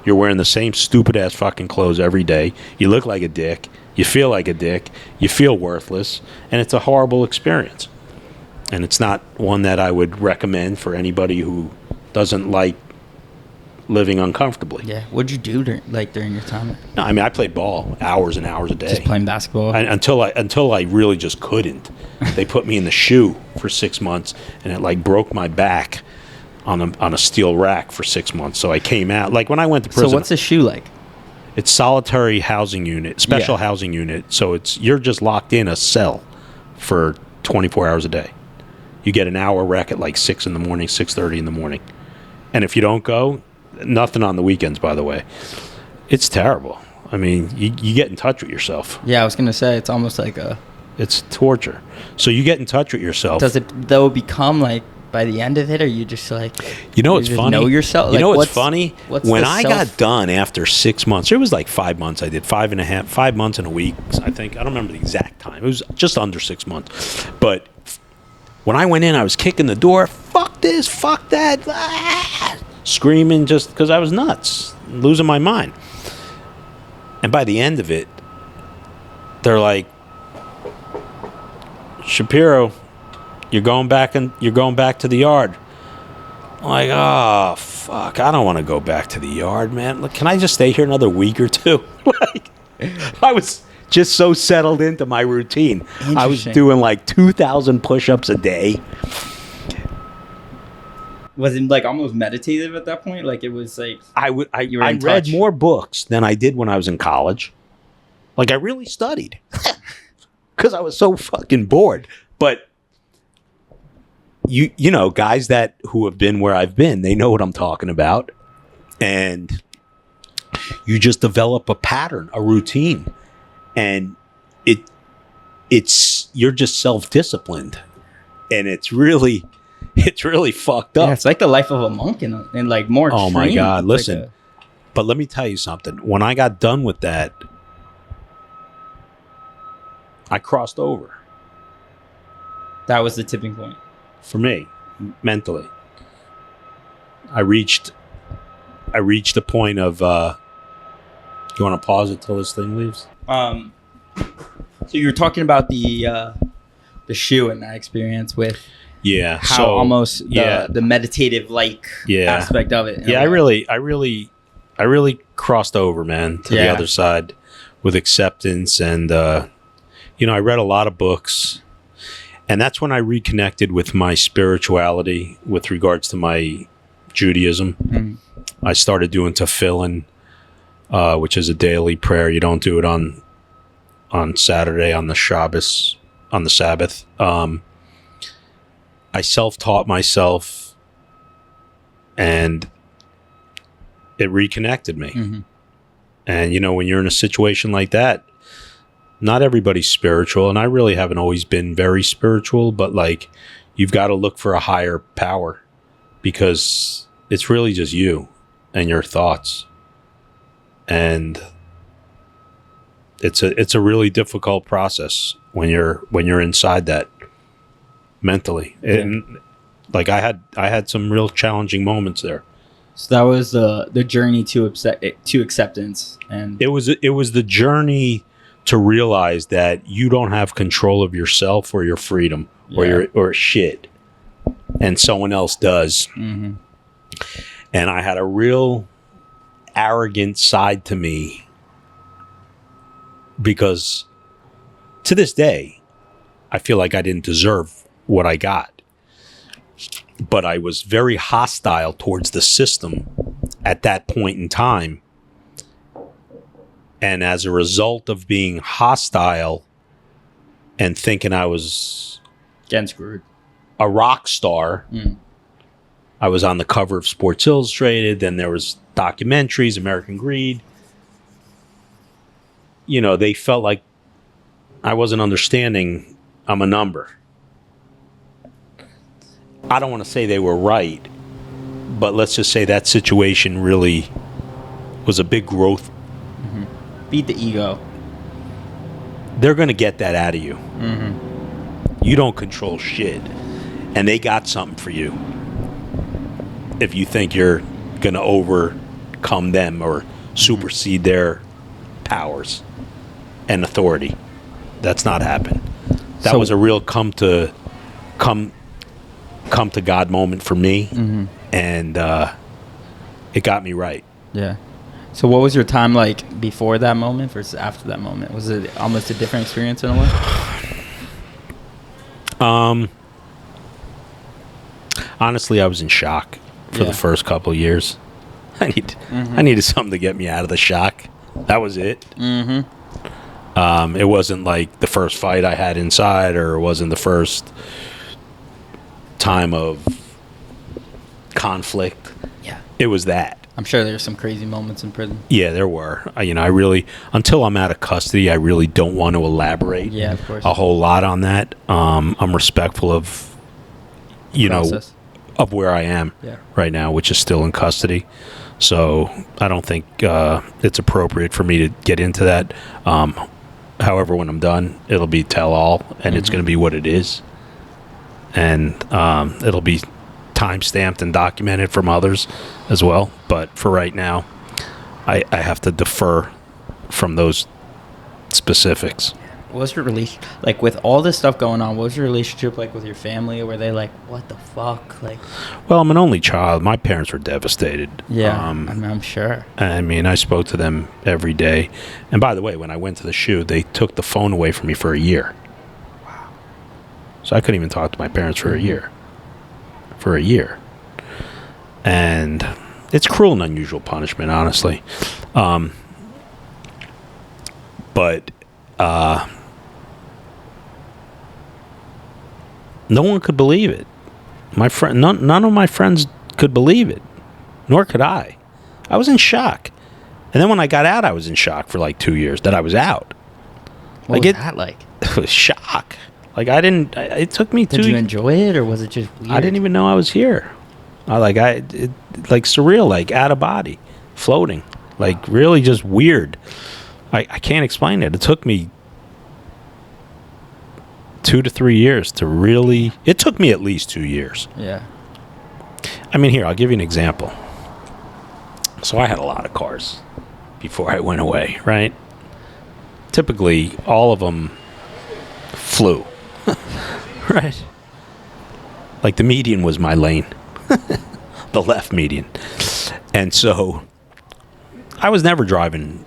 You're wearing the same stupid-ass fucking clothes every day. You look like a dick. You feel like a dick. You feel worthless. And it's a horrible experience. And it's not one that I would recommend for anybody who doesn't like living uncomfortably. Yeah. What'd you do during your time? No, I mean, I played ball hours and hours a day. Just playing basketball? Until I really just couldn't. They put me in the shoe for 6 months, and it like broke my back on a steel rack for 6 months. So I came out. Like when I went to prison. So what's a shoe like? It's solitary housing unit, special housing unit. So you're just locked in a cell for 24 hours a day. You get an hour rec at like 6 in the morning, 6:30 in the morning. And if you don't go, nothing on the weekends, by the way. It's terrible. I mean, you get in touch with yourself. Yeah, I was going to say, it's almost like It's torture. So you get in touch with yourself. Does it, though, become like, by the end of it, or you just like... You know what's funny? Know yourself? You know like, what's funny? When I got done after 6 months, it was like 5 months I did, 5 months and a week, I think. I don't remember the exact time. It was just under 6 months. But when I went in, I was kicking the door, fuck this, fuck that, screaming just because I was nuts, losing my mind. And by the end of it, they're like, Shapiro, you're going back to the yard. I'm like, oh fuck, I don't want to go back to the yard, man. Look, can I just stay here another week or two? Like, I was just so settled into my routine. I was doing like 2,000 push-ups a day. Was it like almost meditative at that point? Like it was like I read more books than I did when I was in college. Like I really studied because I was so fucking bored. But you know, guys who have been where I've been, they know what I'm talking about. And you just develop a pattern, a routine. And you're just self-disciplined. And it's really fucked up. Yeah, it's like the life of a monk and like more Oh my extreme. God, It's listen. like But let me tell you something. When I got done with that, I crossed over. that was the tipping point. For me, mentally. I reached the point of you want to pause it till this thing leaves? So you were talking about the shoe and that experience with how almost the meditative aspect of it. Yeah, I really crossed over, man, to the other side with acceptance. And I read a lot of books, and that's when I reconnected with my spirituality with regards to my Judaism. Mm-hmm. I started doing tefillin, which is a daily prayer. You don't do it on Saturday, on the Shabbos, on the Sabbath. I self-taught myself, and it reconnected me. Mm-hmm. And, when you're in a situation like that, not everybody's spiritual, and I really haven't always been very spiritual, but, you've got to look for a higher power, because it's really just you and your thoughts. And it's a really difficult process when you're inside that mentally. And I had some real challenging moments there. So that was the journey to acceptance, and it was the journey to realize that you don't have control of yourself or your freedom or shit, and someone else does. Mm-hmm. And I had a real arrogant side to me, because to this day I feel like I didn't deserve what I got. but I was very hostile towards the system at that point in time. And as a result of being hostile and thinking I was Getting screwed. a rock star, I was on the cover of Sports Illustrated. Then there was documentaries, American Greed. You know, they felt like I wasn't understanding I'm a number. I don't want to say they were right, but let's just say that situation really was a big growth. Beat the ego. They're going to get that out of you. You don't control shit. And they got something for you if you think you're going to overcome them or supersede their powers and authority. That's not happened. That was a real come to God moment for me, and it got me right. Yeah. So what was your time like before that moment versus after that moment? Was it almost a different experience in a way? Honestly, I was in shock for the first couple of years. I needed something to get me out of the shock. That was it. It wasn't like the first fight I had inside, or it wasn't the first time of conflict. Yeah. It was that. I'm sure there's some crazy moments in prison. Yeah, there were. I really, until I'm out of custody, I really don't want to elaborate of course. a whole lot on that. I'm respectful of, Process. of where I am right now, which is still in custody. So I don't think it's appropriate for me to get into that. However, when I'm done, it'll be tell all, and it's going to be what it is. And it'll be time-stamped and documented from others as well. But for right now, I have to defer from those specifics. What was your relation like with all this stuff going on? What was your relationship like with your family? Were they like, "What the fuck?" Like, well, I'm an only child. My parents were devastated. Yeah, I'm sure. I mean, I spoke to them every day. And by the way, when I went to the shoe, they took the phone away from me for a year. Wow. So I couldn't even talk to my parents for a year. For a year. And it's cruel and unusual punishment, honestly. But no one could believe it. My friend, none of my friends could believe it, nor could I. I was in shock. And then when I got out, I was in shock for like 2 years that I was out. What was that like? It was shock. Like it took me 2 years. Did you enjoy it, or was it just weird? I didn't even know I was here. Like surreal, like out of body, floating, like really just weird. I can't explain it. It took me 2 to 3 years to really. It took me at least 2 years. Yeah. I mean, here, I'll give you an example. So I had a lot of cars before I went away, right? Typically, all of them flew. Right? Like the median was my lane. The left median. And so I was never driving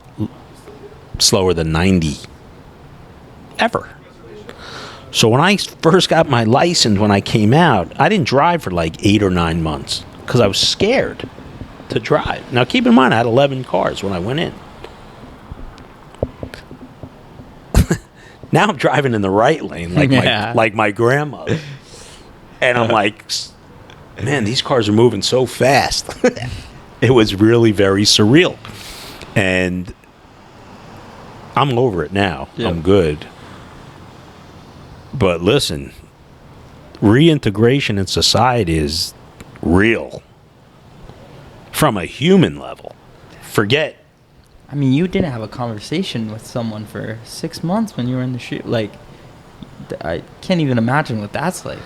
slower than 90 ever. So when I first got my license, when I came out, I didn't drive for like 8 or 9 months because I was scared to drive. Now keep in mind, I had 11 cars when I went in. Now I'm driving in the right lane like my grandmother. And I'm like, man, these cars are moving so fast. It was really very surreal. And I'm over it now. Yep. I'm good. But listen, reintegration in society is real. From a human level. Forget. I mean, you didn't have a conversation with someone for 6 months when you were in the shoot. Like, I can't even imagine what that's like.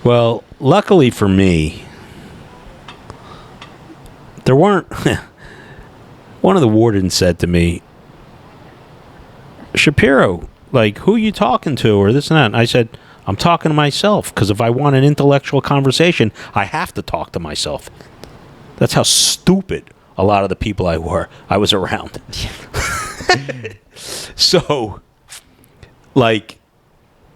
Well, luckily for me, there weren't. One of the wardens said to me, Shapiro, like, who are you talking to, or this and that? And I said, I'm talking to myself, because if I want an intellectual conversation, I have to talk to myself. That's how stupid a lot of the people I was around. So, like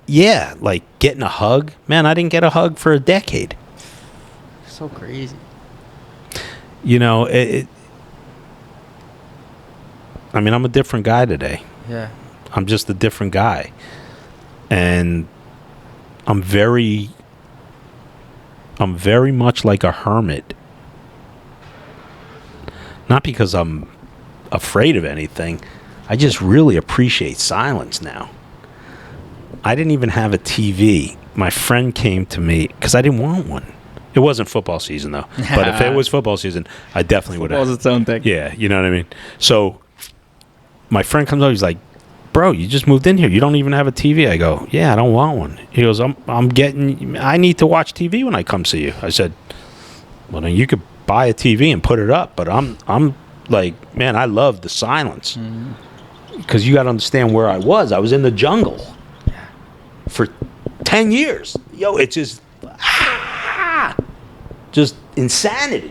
getting a hug, man, I didn't get a hug for a decade. so crazy. You know, I mean, I'm a different guy today. Yeah. I'm just a different guy. And I'm very much like a hermit. Not because I'm afraid of anything. I just really appreciate silence now. I didn't even have a TV. My friend came to me because I didn't want one. It wasn't football season, though. But if it was football season, I definitely would have. Football's its own thing. Yeah, you know what I mean? So my friend comes over. He's like, bro, you just moved in here. You don't even have a TV. I go, yeah, I don't want one. He goes, I need to watch TV when I come see you. I said, well, then you could buy a TV and put it up. But I'm like, man, I love the silence. Because you got to understand where I was. I was in the jungle for 10 years. Yo, it's just insanity.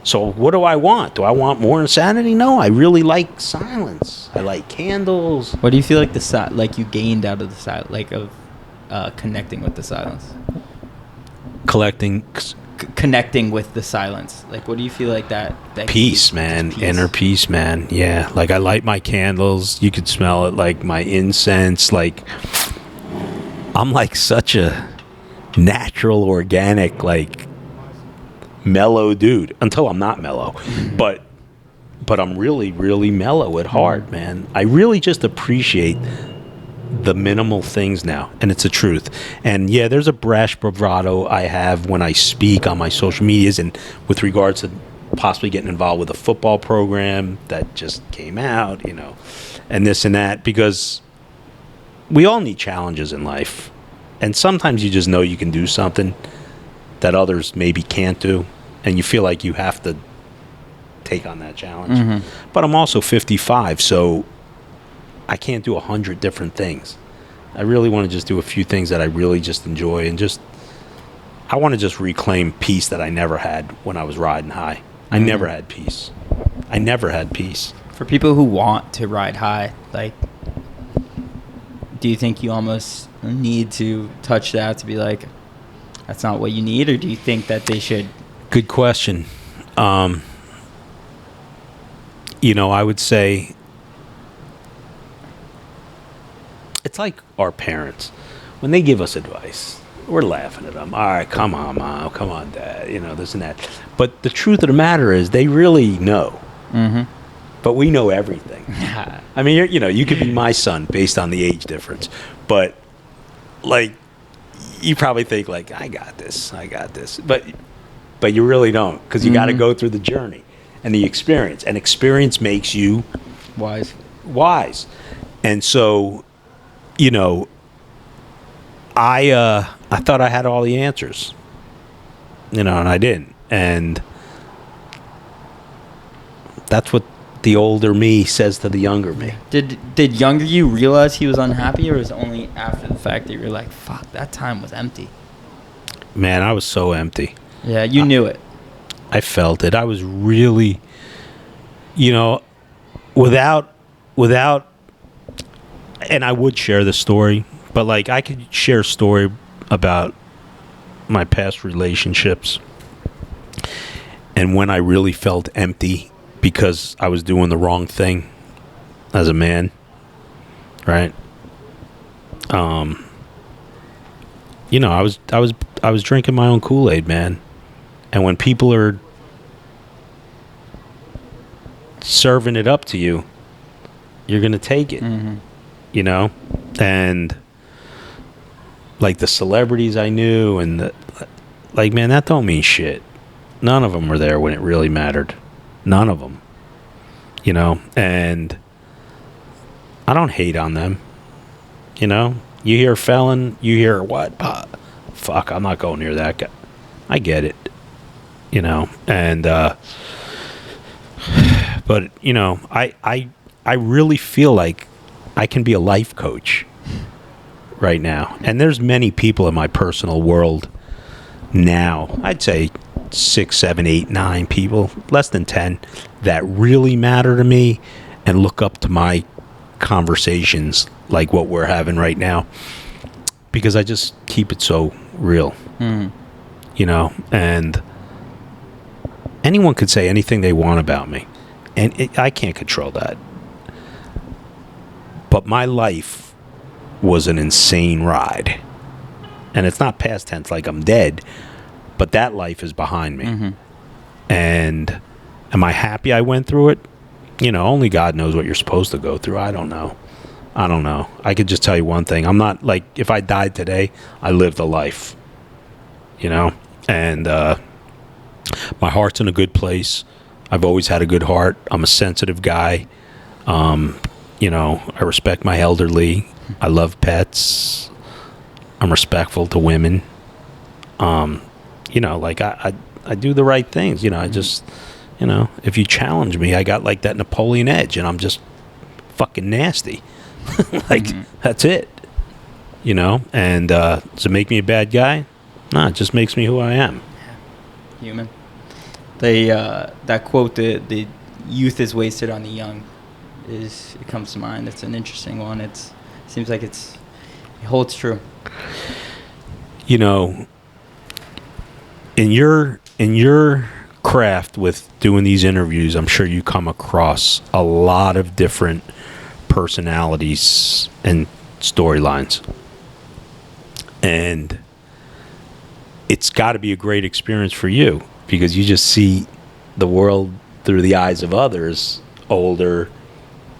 So what do I want? Do I want more insanity? No, I really like silence. I like candles. What do you feel like you gained out of the silence, like of connecting with the silence? Connecting with the silence. Like, what do you feel like that peace, man. Peace. Inner peace, man. Yeah, like I light my candles. You could smell it, like my incense. Like I'm like such a natural, organic, like mellow dude until I'm not mellow. But I'm really, really mellow at heart, man. I really just appreciate the minimal things now, and it's the truth. And yeah, there's a brash bravado I have when I speak on my social medias and with regards to possibly getting involved with a football program that just came out, you know, and this and that, because we all need challenges in life. And sometimes you just know you can do something that others maybe can't do, and you feel like you have to take on that challenge. But I'm also 55, so I can't do 100 different things. I really want to just do a few things that I really just enjoy, and I want to just reclaim peace that I never had when I was riding high. I never had peace. I never had peace. For people who want to ride high, like, do you think you almost need to touch that to be like, that's not what you need? Or do you think that they should? Good question. You know, I would say it's like our parents. When they give us advice, we're laughing at them. All right, come on, Mom. Come on, Dad. You know, this and that. But the truth of the matter is they really know. But we know everything. I mean, you could be my son based on the age difference. But, like, you probably think, like, I got this. But you really don't, because you got to go through the journey and the experience. And experience makes you wise. And so, you know, I thought I had all the answers, you know, and I didn't. And that's what the older me says to the younger me. Did younger you realize he was unhappy, or was it only after the fact that you were like, fuck, that time was empty? Man, I was so empty. Yeah, you knew it. I felt it. I was really, you know, without, and I would share the story, but like I could share a story about my past relationships and when I really felt empty because I was doing the wrong thing as a man, right? You know, I was drinking my own Kool-Aid, man. And when people are serving it up to you, you're going to take it, you know? And like the celebrities I knew and like, man, that don't mean shit. None of them were there when it really mattered. None of them, you know? And I don't hate on them, you know? You hear felon, you hear what? Fuck, I'm not going near that guy. I get it. You know, and but you know, I really feel like I can be a life coach right now, and there's many people in my personal world now. I'd say 6, 7, 8, 9 people, less than 10, that really matter to me and look up to my conversations like what we're having right now, because I just keep it so real. you know, and anyone could say anything they want about me, and I can't control that. But my life was an insane ride, and it's not past tense like I'm dead, but that life is behind me. Mm-hmm. And am I happy I went through it? You know, only God knows what you're supposed to go through. I don't know. I could just tell you one thing. I'm not, like, if I died today, I lived a life, you know, and my heart's in a good place. I've always had a good heart. I'm a sensitive guy. You know, I respect my elderly. I love pets. I'm respectful to women. You know, like I do the right things. You know, I just, you know, if you challenge me, I got like that Napoleon edge, and I'm just fucking nasty. Like, that's it. You know, and does it make me a bad guy? No, it just makes me who I am. Human. That quote, the youth is wasted on the young, it comes to mind. It's an interesting one. It seems like it holds true. You know, in your craft with doing these interviews, I'm sure you come across a lot of different personalities and storylines. And it's got to be a great experience for you, because you just see the world through the eyes of others, older,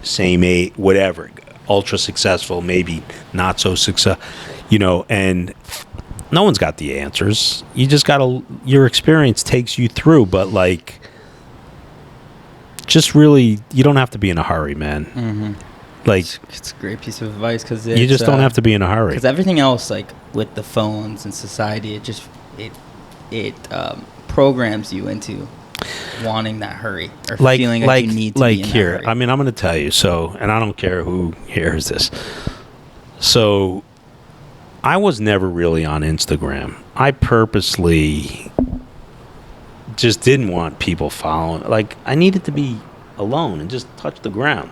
same age, whatever, ultra successful, maybe not so successful, you know, and no one's got the answers. You just got to, your experience takes you through, but like, just really, you don't have to be in a hurry, man. Mm-hmm. Like, it's a great piece of advice, because you just don't have to be in a hurry. Because everything else, like with the phones and society, it programs you into wanting that hurry, or feeling like you need to be in here. that hurry. I mean, I'm going to tell you. So, and I don't care who hears this. So, I was never really on Instagram. I purposely just didn't want people following. Like, I needed to be alone and just touch the ground.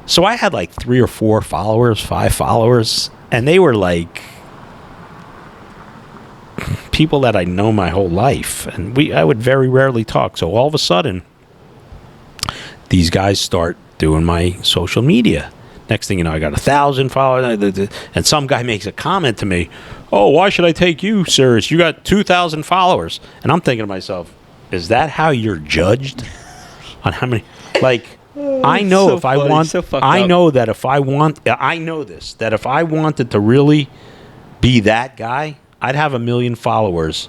So I had like 3 or 4 followers, 5 followers, and they were like people that I know my whole life, and I would very rarely talk. So all of a sudden, these guys start doing my social media. Next thing you know, I got 1,000 followers, and some guy makes a comment to me, "Oh, why should I take you serious? You got 2,000 followers." And I'm thinking to myself, is that how you're judged? On how many? Like, I know so if funny, I want, so I know up. That if I want, I know this, that if I wanted to really be that guy, I'd have 1 million followers.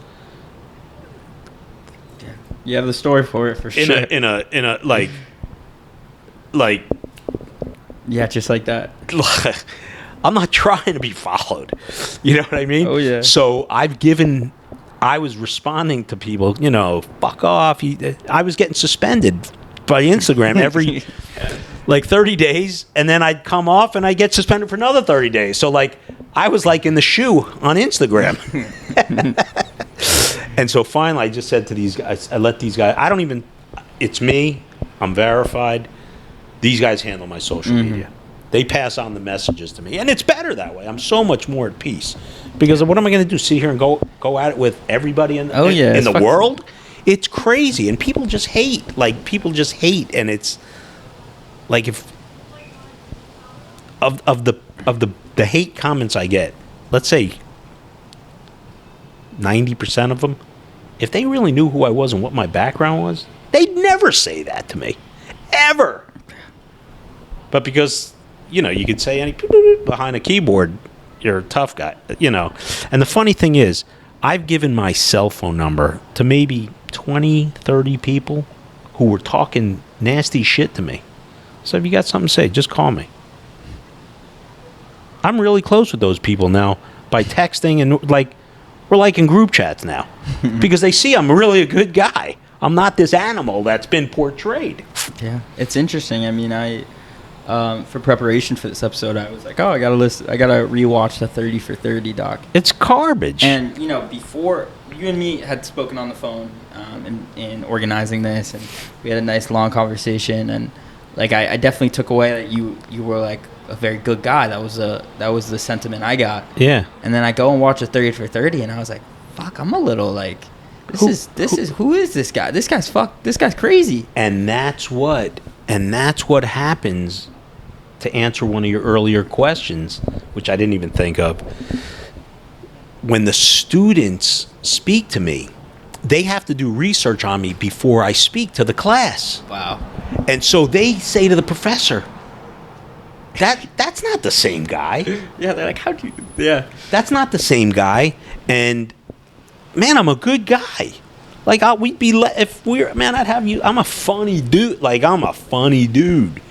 You have the story for it, for sure. In a like. Yeah, just like that. I'm not trying to be followed. You know what I mean? Oh, yeah. So I was responding to people, you know, fuck off. I was getting suspended by Instagram every like 30 days, and then I'd come off and I'd get suspended for another 30 days. So like, I was like in the shoe on Instagram. And so finally I just said to these guys, it's me, I'm verified. These guys handle my social media. They pass on the messages to me, and it's better that way. I'm so much more at peace, because what am I going to do? Sit here and go at it with everybody in the world? It's crazy, and people just hate. Like, and it's like, if of the hate comments I get, let's say 90% of them, if they really knew who I was and what my background was, they'd never say that to me, ever. But because, you know, you could say behind a keyboard, you're a tough guy, you know. And the funny thing is, I've given my cell phone number to maybe 20, 30 people who were talking nasty shit to me. So if you got something to say, just call me. I'm really close with those people now by texting, and like, we're like in group chats now because they see I'm really a good guy. I'm not this animal that's been portrayed. Yeah, it's interesting. I mean, for preparation for this episode, I was like, oh, I gotta rewatch the 30 for 30 doc. It's garbage. And, you know, before, you and me had spoken on the phone in organizing this, and we had a nice long conversation, and like, I definitely took away that you were like a very good guy. That was the sentiment I got. Yeah. And then I go and watch a 30 for 30, and I was like, fuck, I'm a little like, who is this guy? This guy's crazy. And that's what happens, to answer one of your earlier questions, which I didn't even think of. When the students speak to me, they have to do research on me before I speak to the class. Wow. And so they say to the professor, that's not the same guy. Yeah, they're like, how do you... Yeah. That's not the same guy. And, man, I'm a good guy. Like, we'd be... if we're... Man, I'd have you... I'm a funny dude. Like, I'm a funny dude.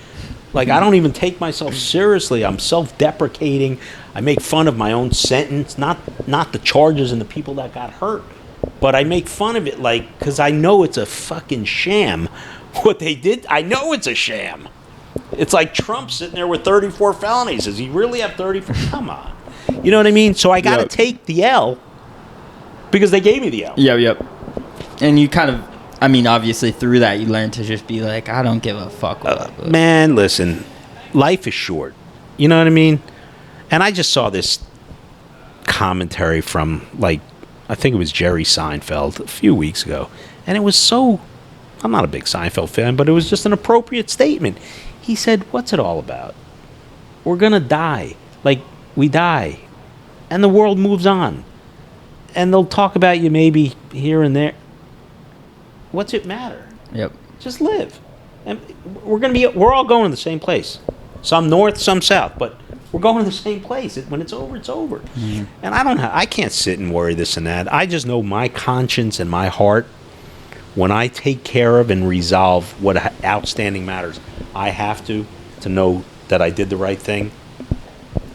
Like, I don't even take myself seriously. I'm self-deprecating. I make fun of my own sentence. Not the charges and the people that got hurt. But I make fun of it, like, because I know it's a fucking sham. What they did, I know it's a sham. It's like Trump sitting there with 34 felonies. Does he really have 34? Come on. You know what I mean? So I got to take the L because they gave me the L. Yep. And you kind of, I mean, obviously through that, you learn to just be like, I don't give a fuck. Man, listen, life is short. You know what I mean? And I just saw this commentary from, like, I think it was Jerry Seinfeld a few weeks ago. And it was so, I'm not a big Seinfeld fan, but it was just an appropriate statement. He said, what's it all about? We're going to die. Like, we die. And the world moves on. And they'll talk about you maybe here and there. What's it matter? Yep. Just live. And we're all going to the same place. Some north, some south, but we're going to the same place. When it's over, it's over. Mm-hmm. And I can't sit and worry this and that. I just know my conscience and my heart, when I take care of and resolve what outstanding matters I have to know that I did the right thing,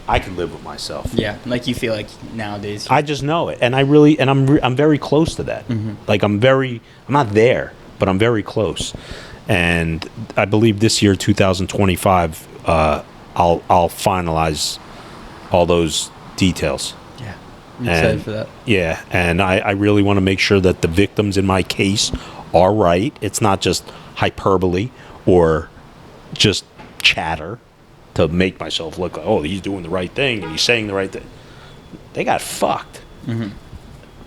I can live with myself. Yeah, like you feel like nowadays. I just know it, and I'm very close to that. Mm-hmm. Like I'm not there, but I'm very close. And I believe this year, 2025, I'll finalize all those details. Yeah, I'm excited for that. Yeah, and I really want to make sure that the victims in my case are right. It's not just hyperbole or just chatter to make myself look like, oh, he's doing the right thing and he's saying the right thing. They got fucked. Mm-hmm.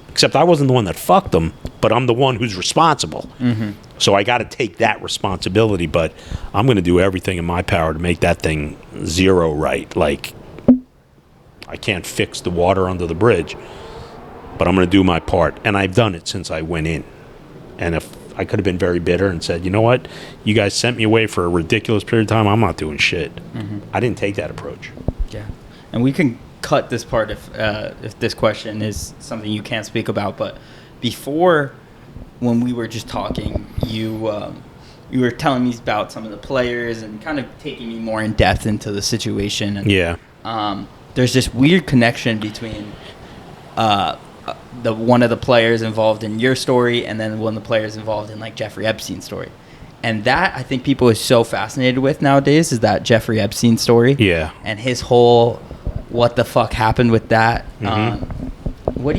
Except I wasn't the one that fucked them, but I'm the one who's responsible. Mm-hmm. So I got to take that responsibility, but I'm going to do everything in my power to make that thing zero right. Like, I can't fix the water under the bridge, but I'm going to do my part. And I've done it since I went in. And if I could have been very bitter and said, you know what, you guys sent me away for a ridiculous period of time, I'm not doing shit. Mm-hmm. I didn't take that approach. Yeah. And we can cut this part if this question is something you can't speak about. But before, when we were just talking, you were telling me about some of the players and kind of taking me more in depth into the situation. And, yeah. There's this weird connection between the one of the players involved in your story and then one of the players involved in like Jeffrey Epstein's story. And that I think people are so fascinated with nowadays is that Jeffrey Epstein story. Yeah. And his whole what the fuck happened with that. Mm-hmm. What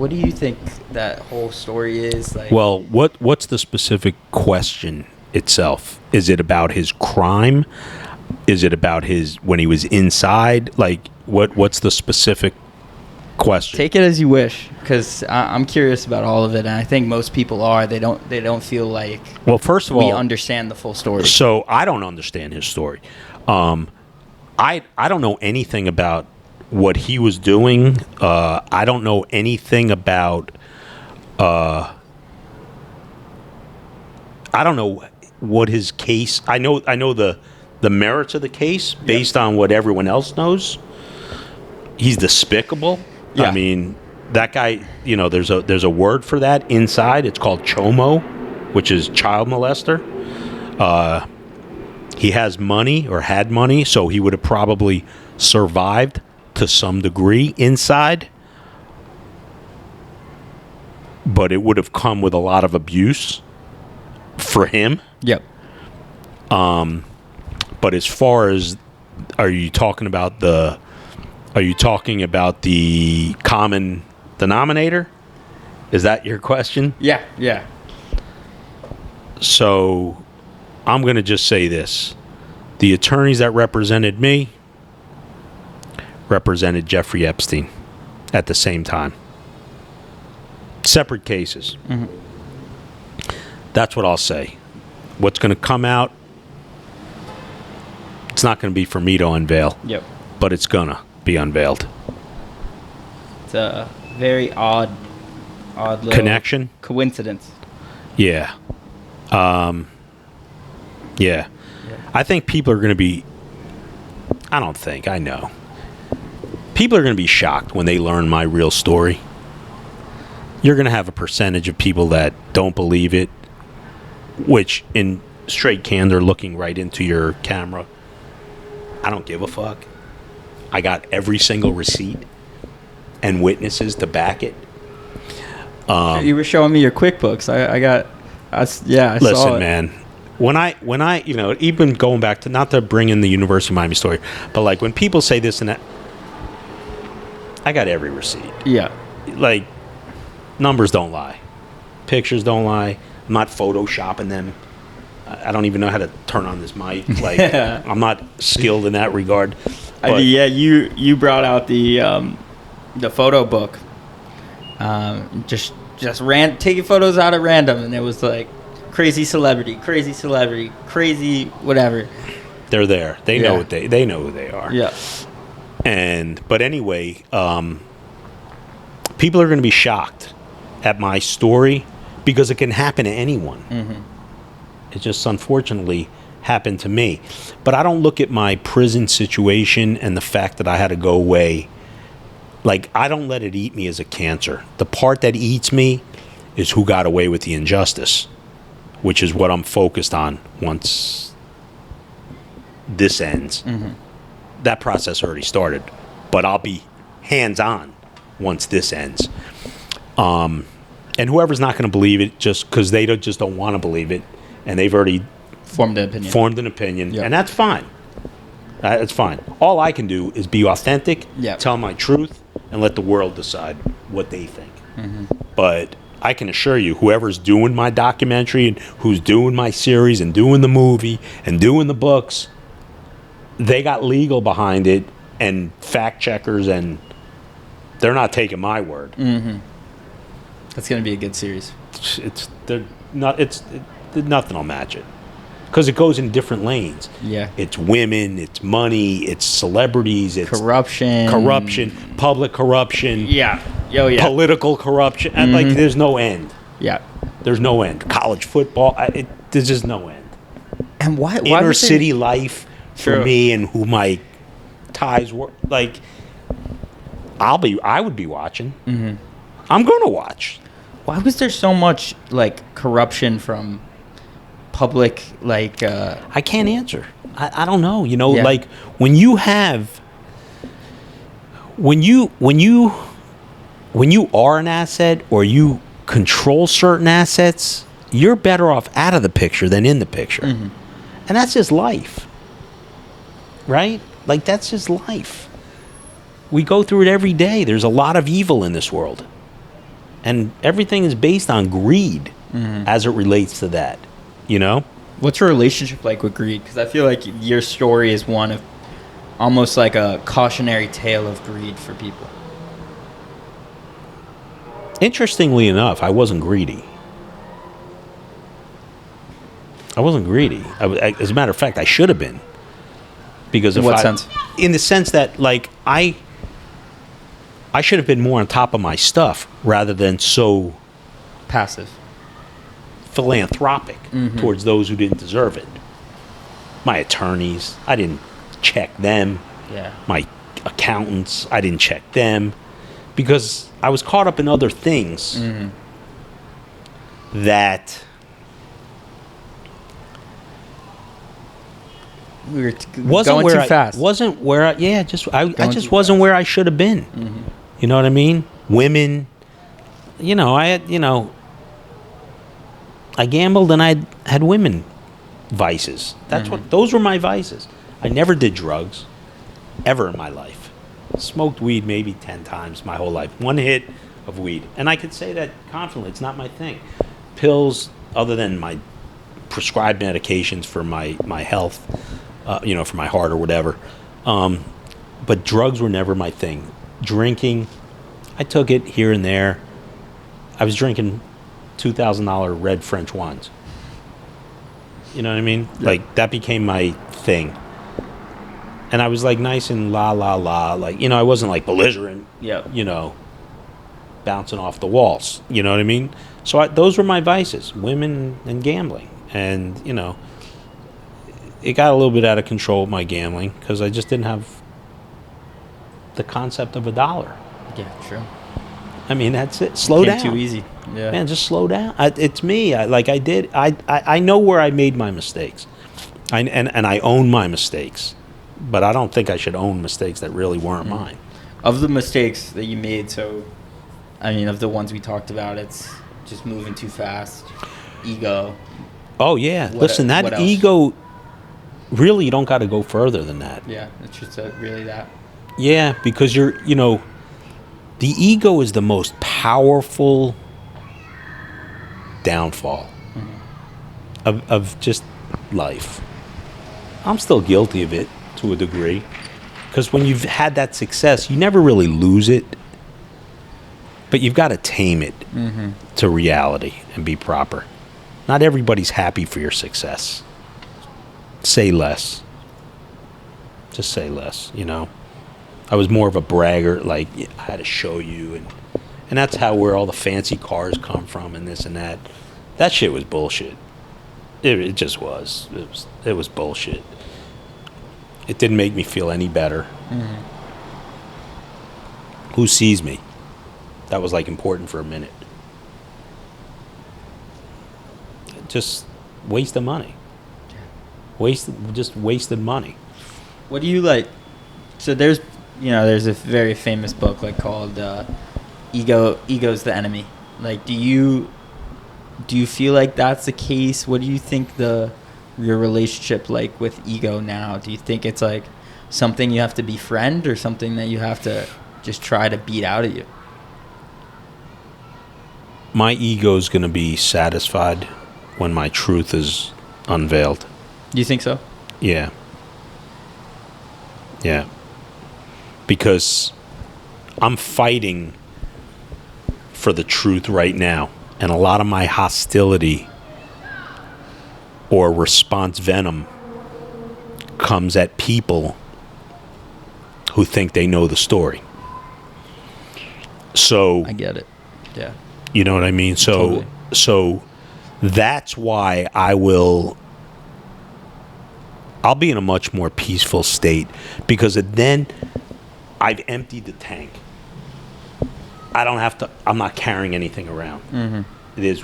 do you think that whole story is like? Well, what's the specific question itself? Is it about his crime? Is it about his when he was inside? Like what's the specific question? Take it as you wish, because I'm curious about all of it, and I think most people are. They don't feel like. Well, first of all, we understand the full story. So I don't understand his story. I don't know anything about what he was doing. I don't know anything about. I don't know what his case. I know the merits of the case based on what everyone else knows. He's despicable. Yeah. I mean, that guy. You know, there's a word for that inside. It's called chomo, which is child molester. He has money or had money, so he would have probably survived to some degree inside. But it would have come with a lot of abuse for him. Yep. But as far as, are you talking about the common denominator? Is that your question? Yeah. So I'm going to just say this. The attorneys that represented me represented Jeffrey Epstein at the same time. separate cases. That's what I'll say. What's going to come out, it's not going to be for me to unveil. Yep. But it's going to be unveiled. It's a very odd little connection. Coincidence. Yeah. Yeah. I think people are going to be, I don't think, I know. People are going to be shocked when they learn my real story. You're going to have a percentage of people that don't believe it, which in straight candor, looking right into your camera, I don't give a fuck. I got every single receipt and witnesses to back it. You were showing me your QuickBooks. I saw it. Listen, man. When I, you know, even going back to, not to bring in the University of Miami story, but like when people say this and that, I got every receipt. Yeah. Like, numbers don't lie. Pictures don't lie. I'm not photoshopping them. I don't even know how to turn on this mic. Like, I'm not skilled in that regard. I mean, yeah, you brought out the photo book. Just taking photos out at random, and it was like crazy celebrity, crazy whatever. They're there. They know what they know who they are. Yeah. But anyway, people are going to be shocked at my story because it can happen to anyone. Mm-hmm. It just unfortunately happened to me. But I don't look at my prison situation and the fact that I had to go away. Like, I don't let it eat me as a cancer. The part that eats me is who got away with the injustice, which is what I'm focused on once this ends. Mm-hmm. That process already started, but I'll be hands-on once this ends. And whoever's not going to believe it just because they just don't want to believe it, and they've already formed an opinion, yep. And that's fine. That's fine. All I can do is be authentic, yep. Tell my truth, and let the world decide what they think. Mm-hmm. But I can assure you, whoever's doing my documentary and who's doing my series and doing the movie and doing the books, they got legal behind it and fact checkers, and they're not taking my word. Mm-hmm. That's going to be a good series. Nothing will match it because it goes in different lanes. Yeah, it's women, it's money, it's celebrities, it's corruption, public corruption. Yeah, political corruption, and like there's no end. Yeah, there's no end. College football, there's just no end. And why inner city life for me and who my ties were like. I would be watching. Mm-hmm. I'm going to watch. Why was there so much like corruption from public? Like I can't answer. I don't know. You know, like when you are an asset or you control certain assets, you're better off out of the picture than in the picture, and that's just life, right? Like that's just life. We go through it every day. There's a lot of evil in this world. And everything is based on greed as it relates to that, you know? What's your relationship like with greed? Because I feel like your story is one of almost like a cautionary tale of greed for people. Interestingly enough, I wasn't greedy. As a matter of fact, I should have been. Because in what sense? In the sense that, like, I should have been more on top of my stuff rather than so passive, philanthropic towards those who didn't deserve it. My attorneys, I didn't check them. Yeah. My accountants, I didn't check them because I was caught up in other things that we were going too fast. Wasn't where I just wasn't where I should have been. Mm-hmm. You know what I mean? Women, you know, I gambled and I had women vices. Those were my vices. I never did drugs ever in my life. Smoked weed maybe 10 times my whole life. One hit of weed. And I could say that confidently. It's not my thing. Pills, other than my prescribed medications for my health, for my heart or whatever. But drugs were never my thing. Drinking, I took it here and there. I was drinking $2,000 red French wines. You know what I mean? Yeah. Like, that became my thing. And I was like nice and la la la, like, you know, I wasn't like belligerent, Yep. you know, bouncing off the walls. You know what I mean? So those were my vices, women and gambling. And, you know, it got a little bit out of control with my gambling because I just didn't have the concept of a dollar. Yeah, true. I mean, that's it. Slow Became down. too easy. Yeah. Man, just slow down. It's me. I know where I made my mistakes. And I own my mistakes. But I don't think I should own mistakes that really weren't mine. Of the mistakes that you made, so, I mean, of the ones we talked about, it's just moving too fast, ego. Oh, yeah. Listen, what that else? ego, really, you don't got to go further than that. Yeah, it's just really that. Yeah, because the ego is the most powerful downfall of just life. I'm still guilty of it to a degree, because when you've had that success, you never really lose it, but you've got to tame it to reality and be proper. Not everybody's happy for your success. Say less. Just say less, you know. I was more of a bragger, like I had to show you, and that's where all the fancy cars come from and this and that. That shit was bullshit. It just was. It was bullshit. It didn't make me feel any better. Who sees me? That was like important for a minute. Just waste of money. Just wasted money. What do you like? So there's a very famous book like called Ego's the Enemy. Like, do you feel like that's the case? What do you think your relationship like with ego now? Do you think it's like something you have to befriend or something that you have to just try to beat out of you? My ego is going to be satisfied when my truth is unveiled. Do you think so? Yeah. Yeah. Because I'm fighting for the truth right now. And a lot of my hostility or response venom comes at people who think they know the story. So I get it. Yeah. you know what I mean? So that's why I'll be in a much more peaceful state, because then I've emptied the tank. I'm not carrying anything around. It is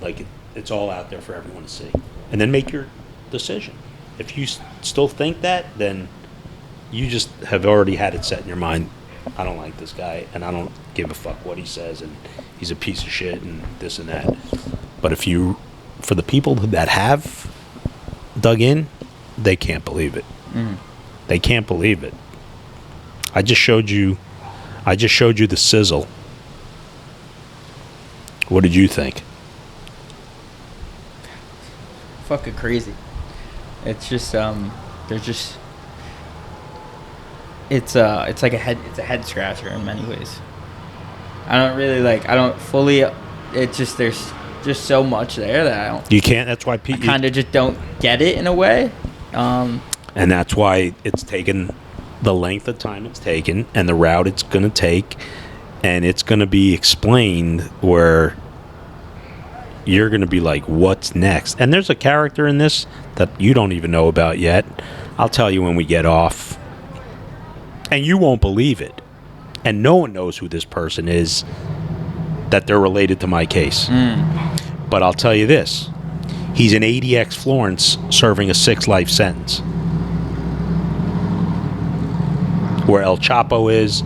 like it's all out there for everyone to see. And then make your decision. If you still think that, then you just have already had it set in your mind. I don't like this guy, and I don't give a fuck what he says, and he's a piece of shit, and this and that. But for the people that have dug in, they can't believe it. They can't believe it. I just showed you the sizzle. What did you think? Fucking crazy. It's just it's like a head scratcher in many ways. It's just there's just so much there that You can't. That's why I kind of just don't get it in a way. And that's why it's taken the length of time it's taken and the route it's going to take, and it's going to be explained where you're going to be like, what's next? And there's a character in this that you don't even know about yet. I'll tell you when we get off. And you won't believe it. And no one knows who this person is, that they're related to my case. But I'll tell you this. He's an ADX Florence serving a 6-life sentence. Where El Chapo is,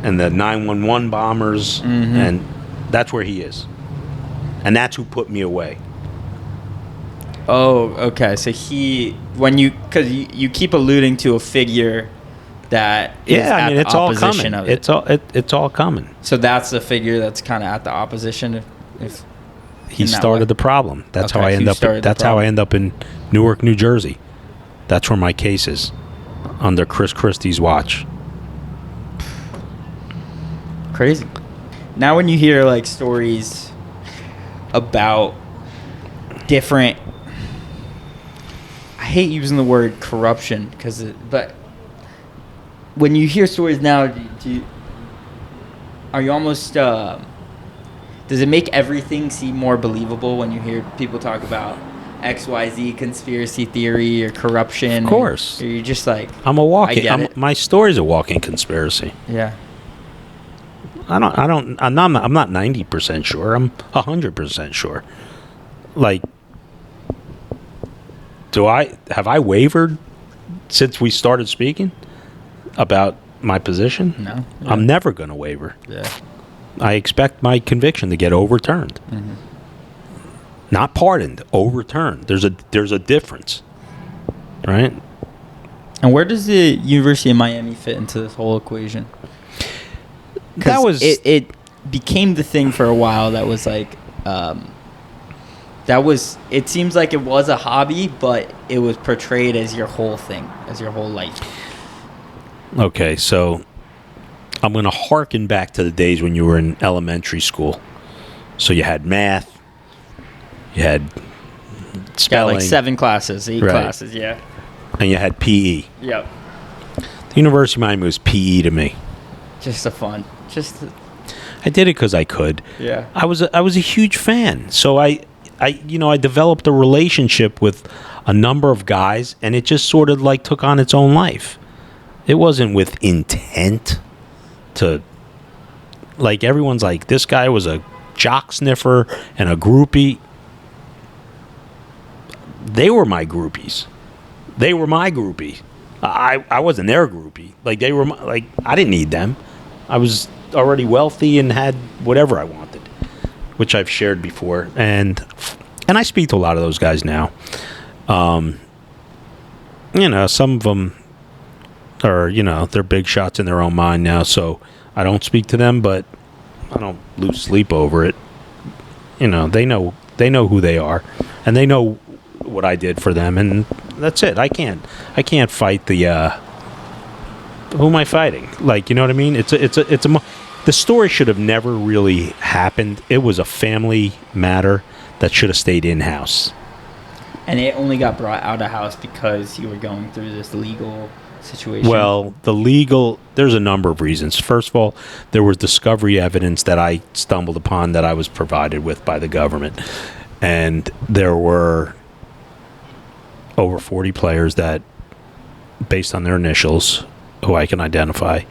and the 911 bombers, and that's where he is. And that's who put me away. Oh, okay. So because you keep alluding to a figure that is at the it's all opposition coming. of it. It's all coming. So that's the figure that's kind of at the opposition. If He in that started way. the problem. That's Okay, how I so end you up. started the That's how I problem. end up in Newark, New Jersey. That's where my case is, under Chris Christie's watch. Crazy. now when you hear like stories about different, I hate using the word corruption but when you hear stories now, are you almost does it make everything seem more believable when you hear people talk about XYZ conspiracy theory or corruption? Of course. Or you're just like, I'm my story's a walking conspiracy. Yeah. I'm not 90% sure. I'm 100% sure. Like, have I wavered since we started speaking about my position? No. Yeah. I'm never going to waver. Yeah. I expect my conviction to get overturned. Mm-hmm. Not pardoned, overturned. There's a difference, right? And where does the University of Miami fit into this whole equation? That was it became the thing for a while. That was like, it seems like it was a hobby, but it was portrayed as your whole thing, as your whole life. Okay, so I'm going to harken back to the days when you were in elementary school. So you had math, you had spelling. Got like 7 classes, 8 classes, yeah. And you had PE. Yep. The University of Miami was PE to me. Just a fun. I did it because I could. Yeah. I was a huge fan. So I developed a relationship with a number of guys, and it just sort of like took on its own life. It wasn't with intent to, like, everyone's like, this guy was a jock sniffer and a groupie. They were my groupies. They were my groupie. I wasn't their groupie. Like, they were like, I didn't need them. I was already wealthy and had whatever I wanted, which I've shared before. And I speak to a lot of those guys now. Some of them are, they're big shots in their own mind now, so I don't speak to them, but I don't lose sleep over it. They know who they are, and they know what I did for them, and that's it. I can't fight the who am I fighting? Like, you know what I mean? The story should have never really happened. It was a family matter that should have stayed in-house. And it only got brought out of house because you were going through this legal situation. Well, there's a number of reasons. First of all, there was discovery evidence that I stumbled upon that I was provided with by the government. And there were over 40 players that, based on their initials, who I can identify,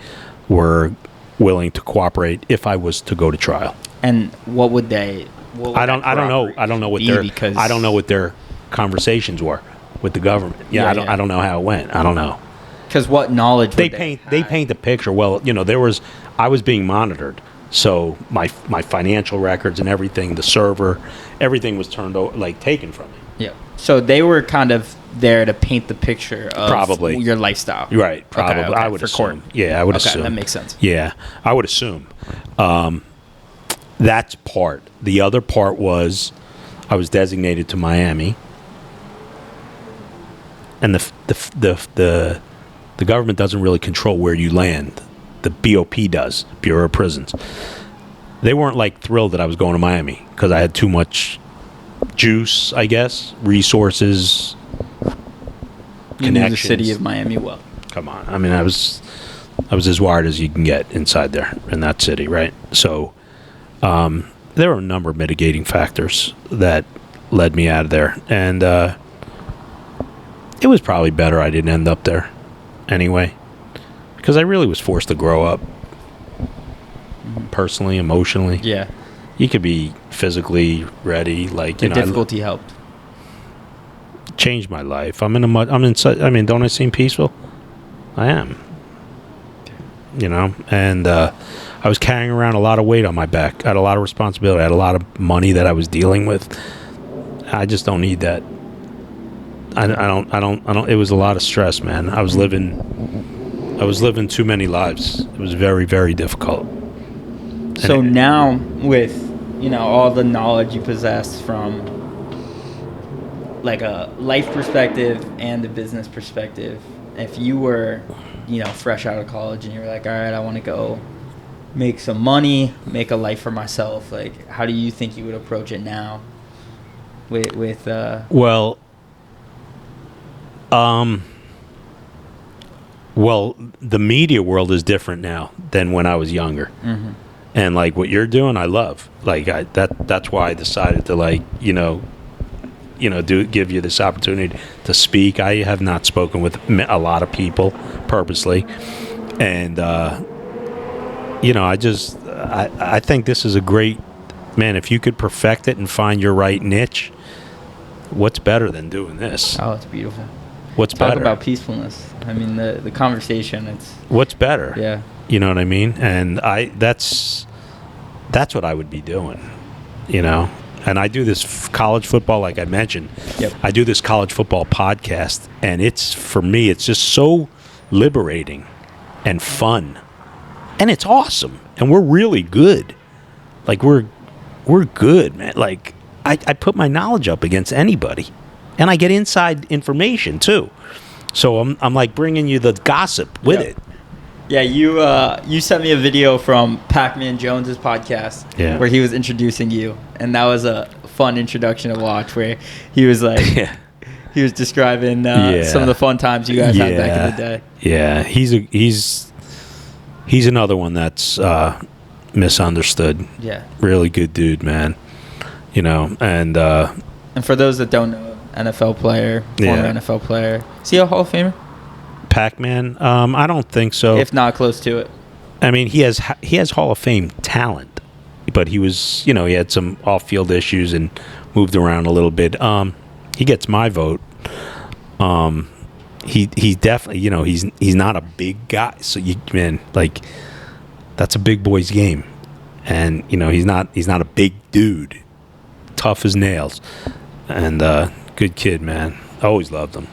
were willing to cooperate if I was to go to trial. And what would they? I don't know. I don't know what their conversations were with the government. I don't know how it went. I don't know. Because what knowledge they paint the picture. Well, I was being monitored, so my financial records and everything, the server, everything was turned over, like taken from me. Yeah. So they were kind of there to paint the picture of probably your lifestyle. Right. Probably. Okay, I would assume. Yeah, I would assume. That makes sense. Yeah, I would assume. That's part. The other part was I was designated to Miami, and the government doesn't really control where you land. The BOP does, Bureau of Prisons. They weren't like thrilled that I was going to Miami because I had too much juice, I guess, resources, you knew the city of Miami well. Come on, I mean, I was as wired as you can get inside there in that city, right? So there were a number of mitigating factors that led me out of there, and it was probably better I didn't end up there anyway, because I really was forced to grow up personally, emotionally. Yeah. You could be physically ready, like, the difficulty helped. Changed my life. Don't I seem peaceful? I am. And I was carrying around a lot of weight on my back. I had a lot of responsibility. I had a lot of money that I was dealing with. I just don't need that. I don't. It was a lot of stress, man. I was living too many lives. It was very, very difficult. So now, with all the knowledge you possess from like a life perspective and a business perspective, if you were fresh out of college and you were like, all right, I want to go make some money, make a life for myself, like, how do you think you would approach it now? Well, the media world is different now than when I was younger. Mm-hmm. And like what you're doing, I love. Like that's why I decided to give you this opportunity to speak. I have not spoken with a lot of people purposely, and I think this is a great, man. If you could perfect it and find your right niche, what's better than doing this? Oh, it's beautiful. What's Talk better? about peacefulness. I mean, the conversation. It's what's better? Yeah. You know what I mean? And that's what I would be doing. And I do this college football, like I mentioned. Yep. I do this college football podcast, and for me, it's just so liberating and fun, and it's awesome. And we're really good. Like we're good, man. Like I put my knowledge up against anybody, and I get inside information too. So I'm like bringing you the gossip with it. Yeah, you sent me a video from Pac-Man Jones's podcast where he was introducing you, and that was a fun introduction to watch. Where he was like, he was describing some of the fun times you guys had back in the day. Yeah, he's another one that's misunderstood. Yeah, really good dude, man. And for those that don't know, NFL player, former NFL player, is he a Hall of Famer? Pac-Man? I don't think so. If not close to it. I mean, he has Hall of Fame talent, but he was, he had some off-field issues and moved around a little bit. He gets my vote. He's definitely, he's not a big guy, so that's a big boy's game, and he's not a big dude, tough as nails, and good kid, man. Always loved him.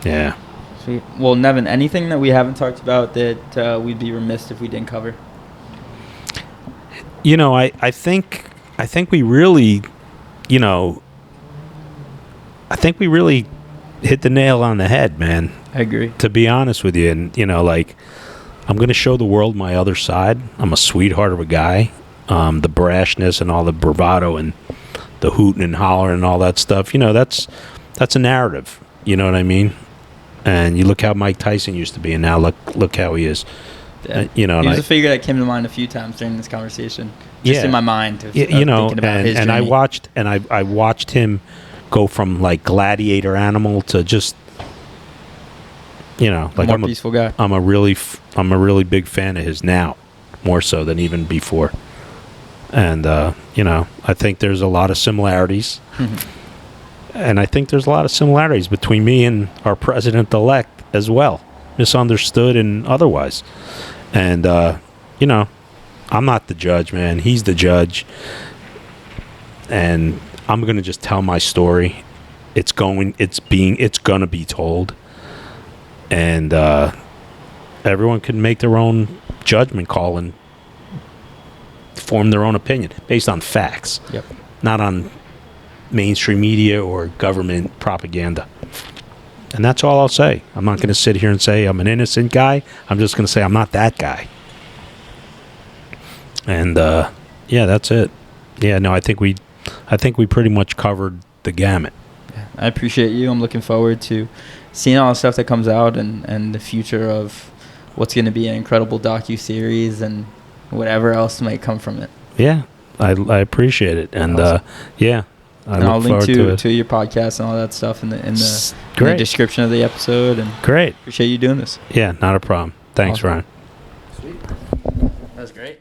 Yeah. Sweet. Well, Nevin, anything that we haven't talked about that we'd be remiss if we didn't cover? I think we really, hit the nail on the head, man. I agree. To be honest with you, and I'm going to show the world my other side. I'm a sweetheart of a guy. The brashness and all the bravado and the hooting and hollering and all that stuff. That's a narrative. You know what I mean? And you look how Mike Tyson used to be, and now look how he is. He was a figure that came to mind a few times during this conversation. Just in my mind, thinking about his journey. I watched him go from like gladiator animal to just, like more peaceful guy. I'm a really big fan of his now, more so than even before. And I think there's a lot of similarities. Mm-hmm. And I think there's a lot of similarities between me and our president-elect as well, misunderstood and otherwise. And, I'm not the judge, man. He's the judge. And I'm going to just tell my story. It's going to be told. And everyone can make their own judgment call and form their own opinion based on facts. Yep. Not on mainstream media or government propaganda. And that's all I'll say. I'm not going to sit here and say I'm an innocent guy. I'm just going to say I'm not that guy. And that's it. Yeah, no, I think we pretty much covered the gamut. I appreciate you. I'm looking forward to seeing all the stuff that comes out and the future of what's going to be an incredible docu-series and whatever else might come from it. Yeah, I appreciate it. And awesome. I'll link to your podcast and all that stuff in the description of the episode. And great. Appreciate you doing this. Yeah, not a problem. Thanks, awesome. Ryan. Sweet. That was great.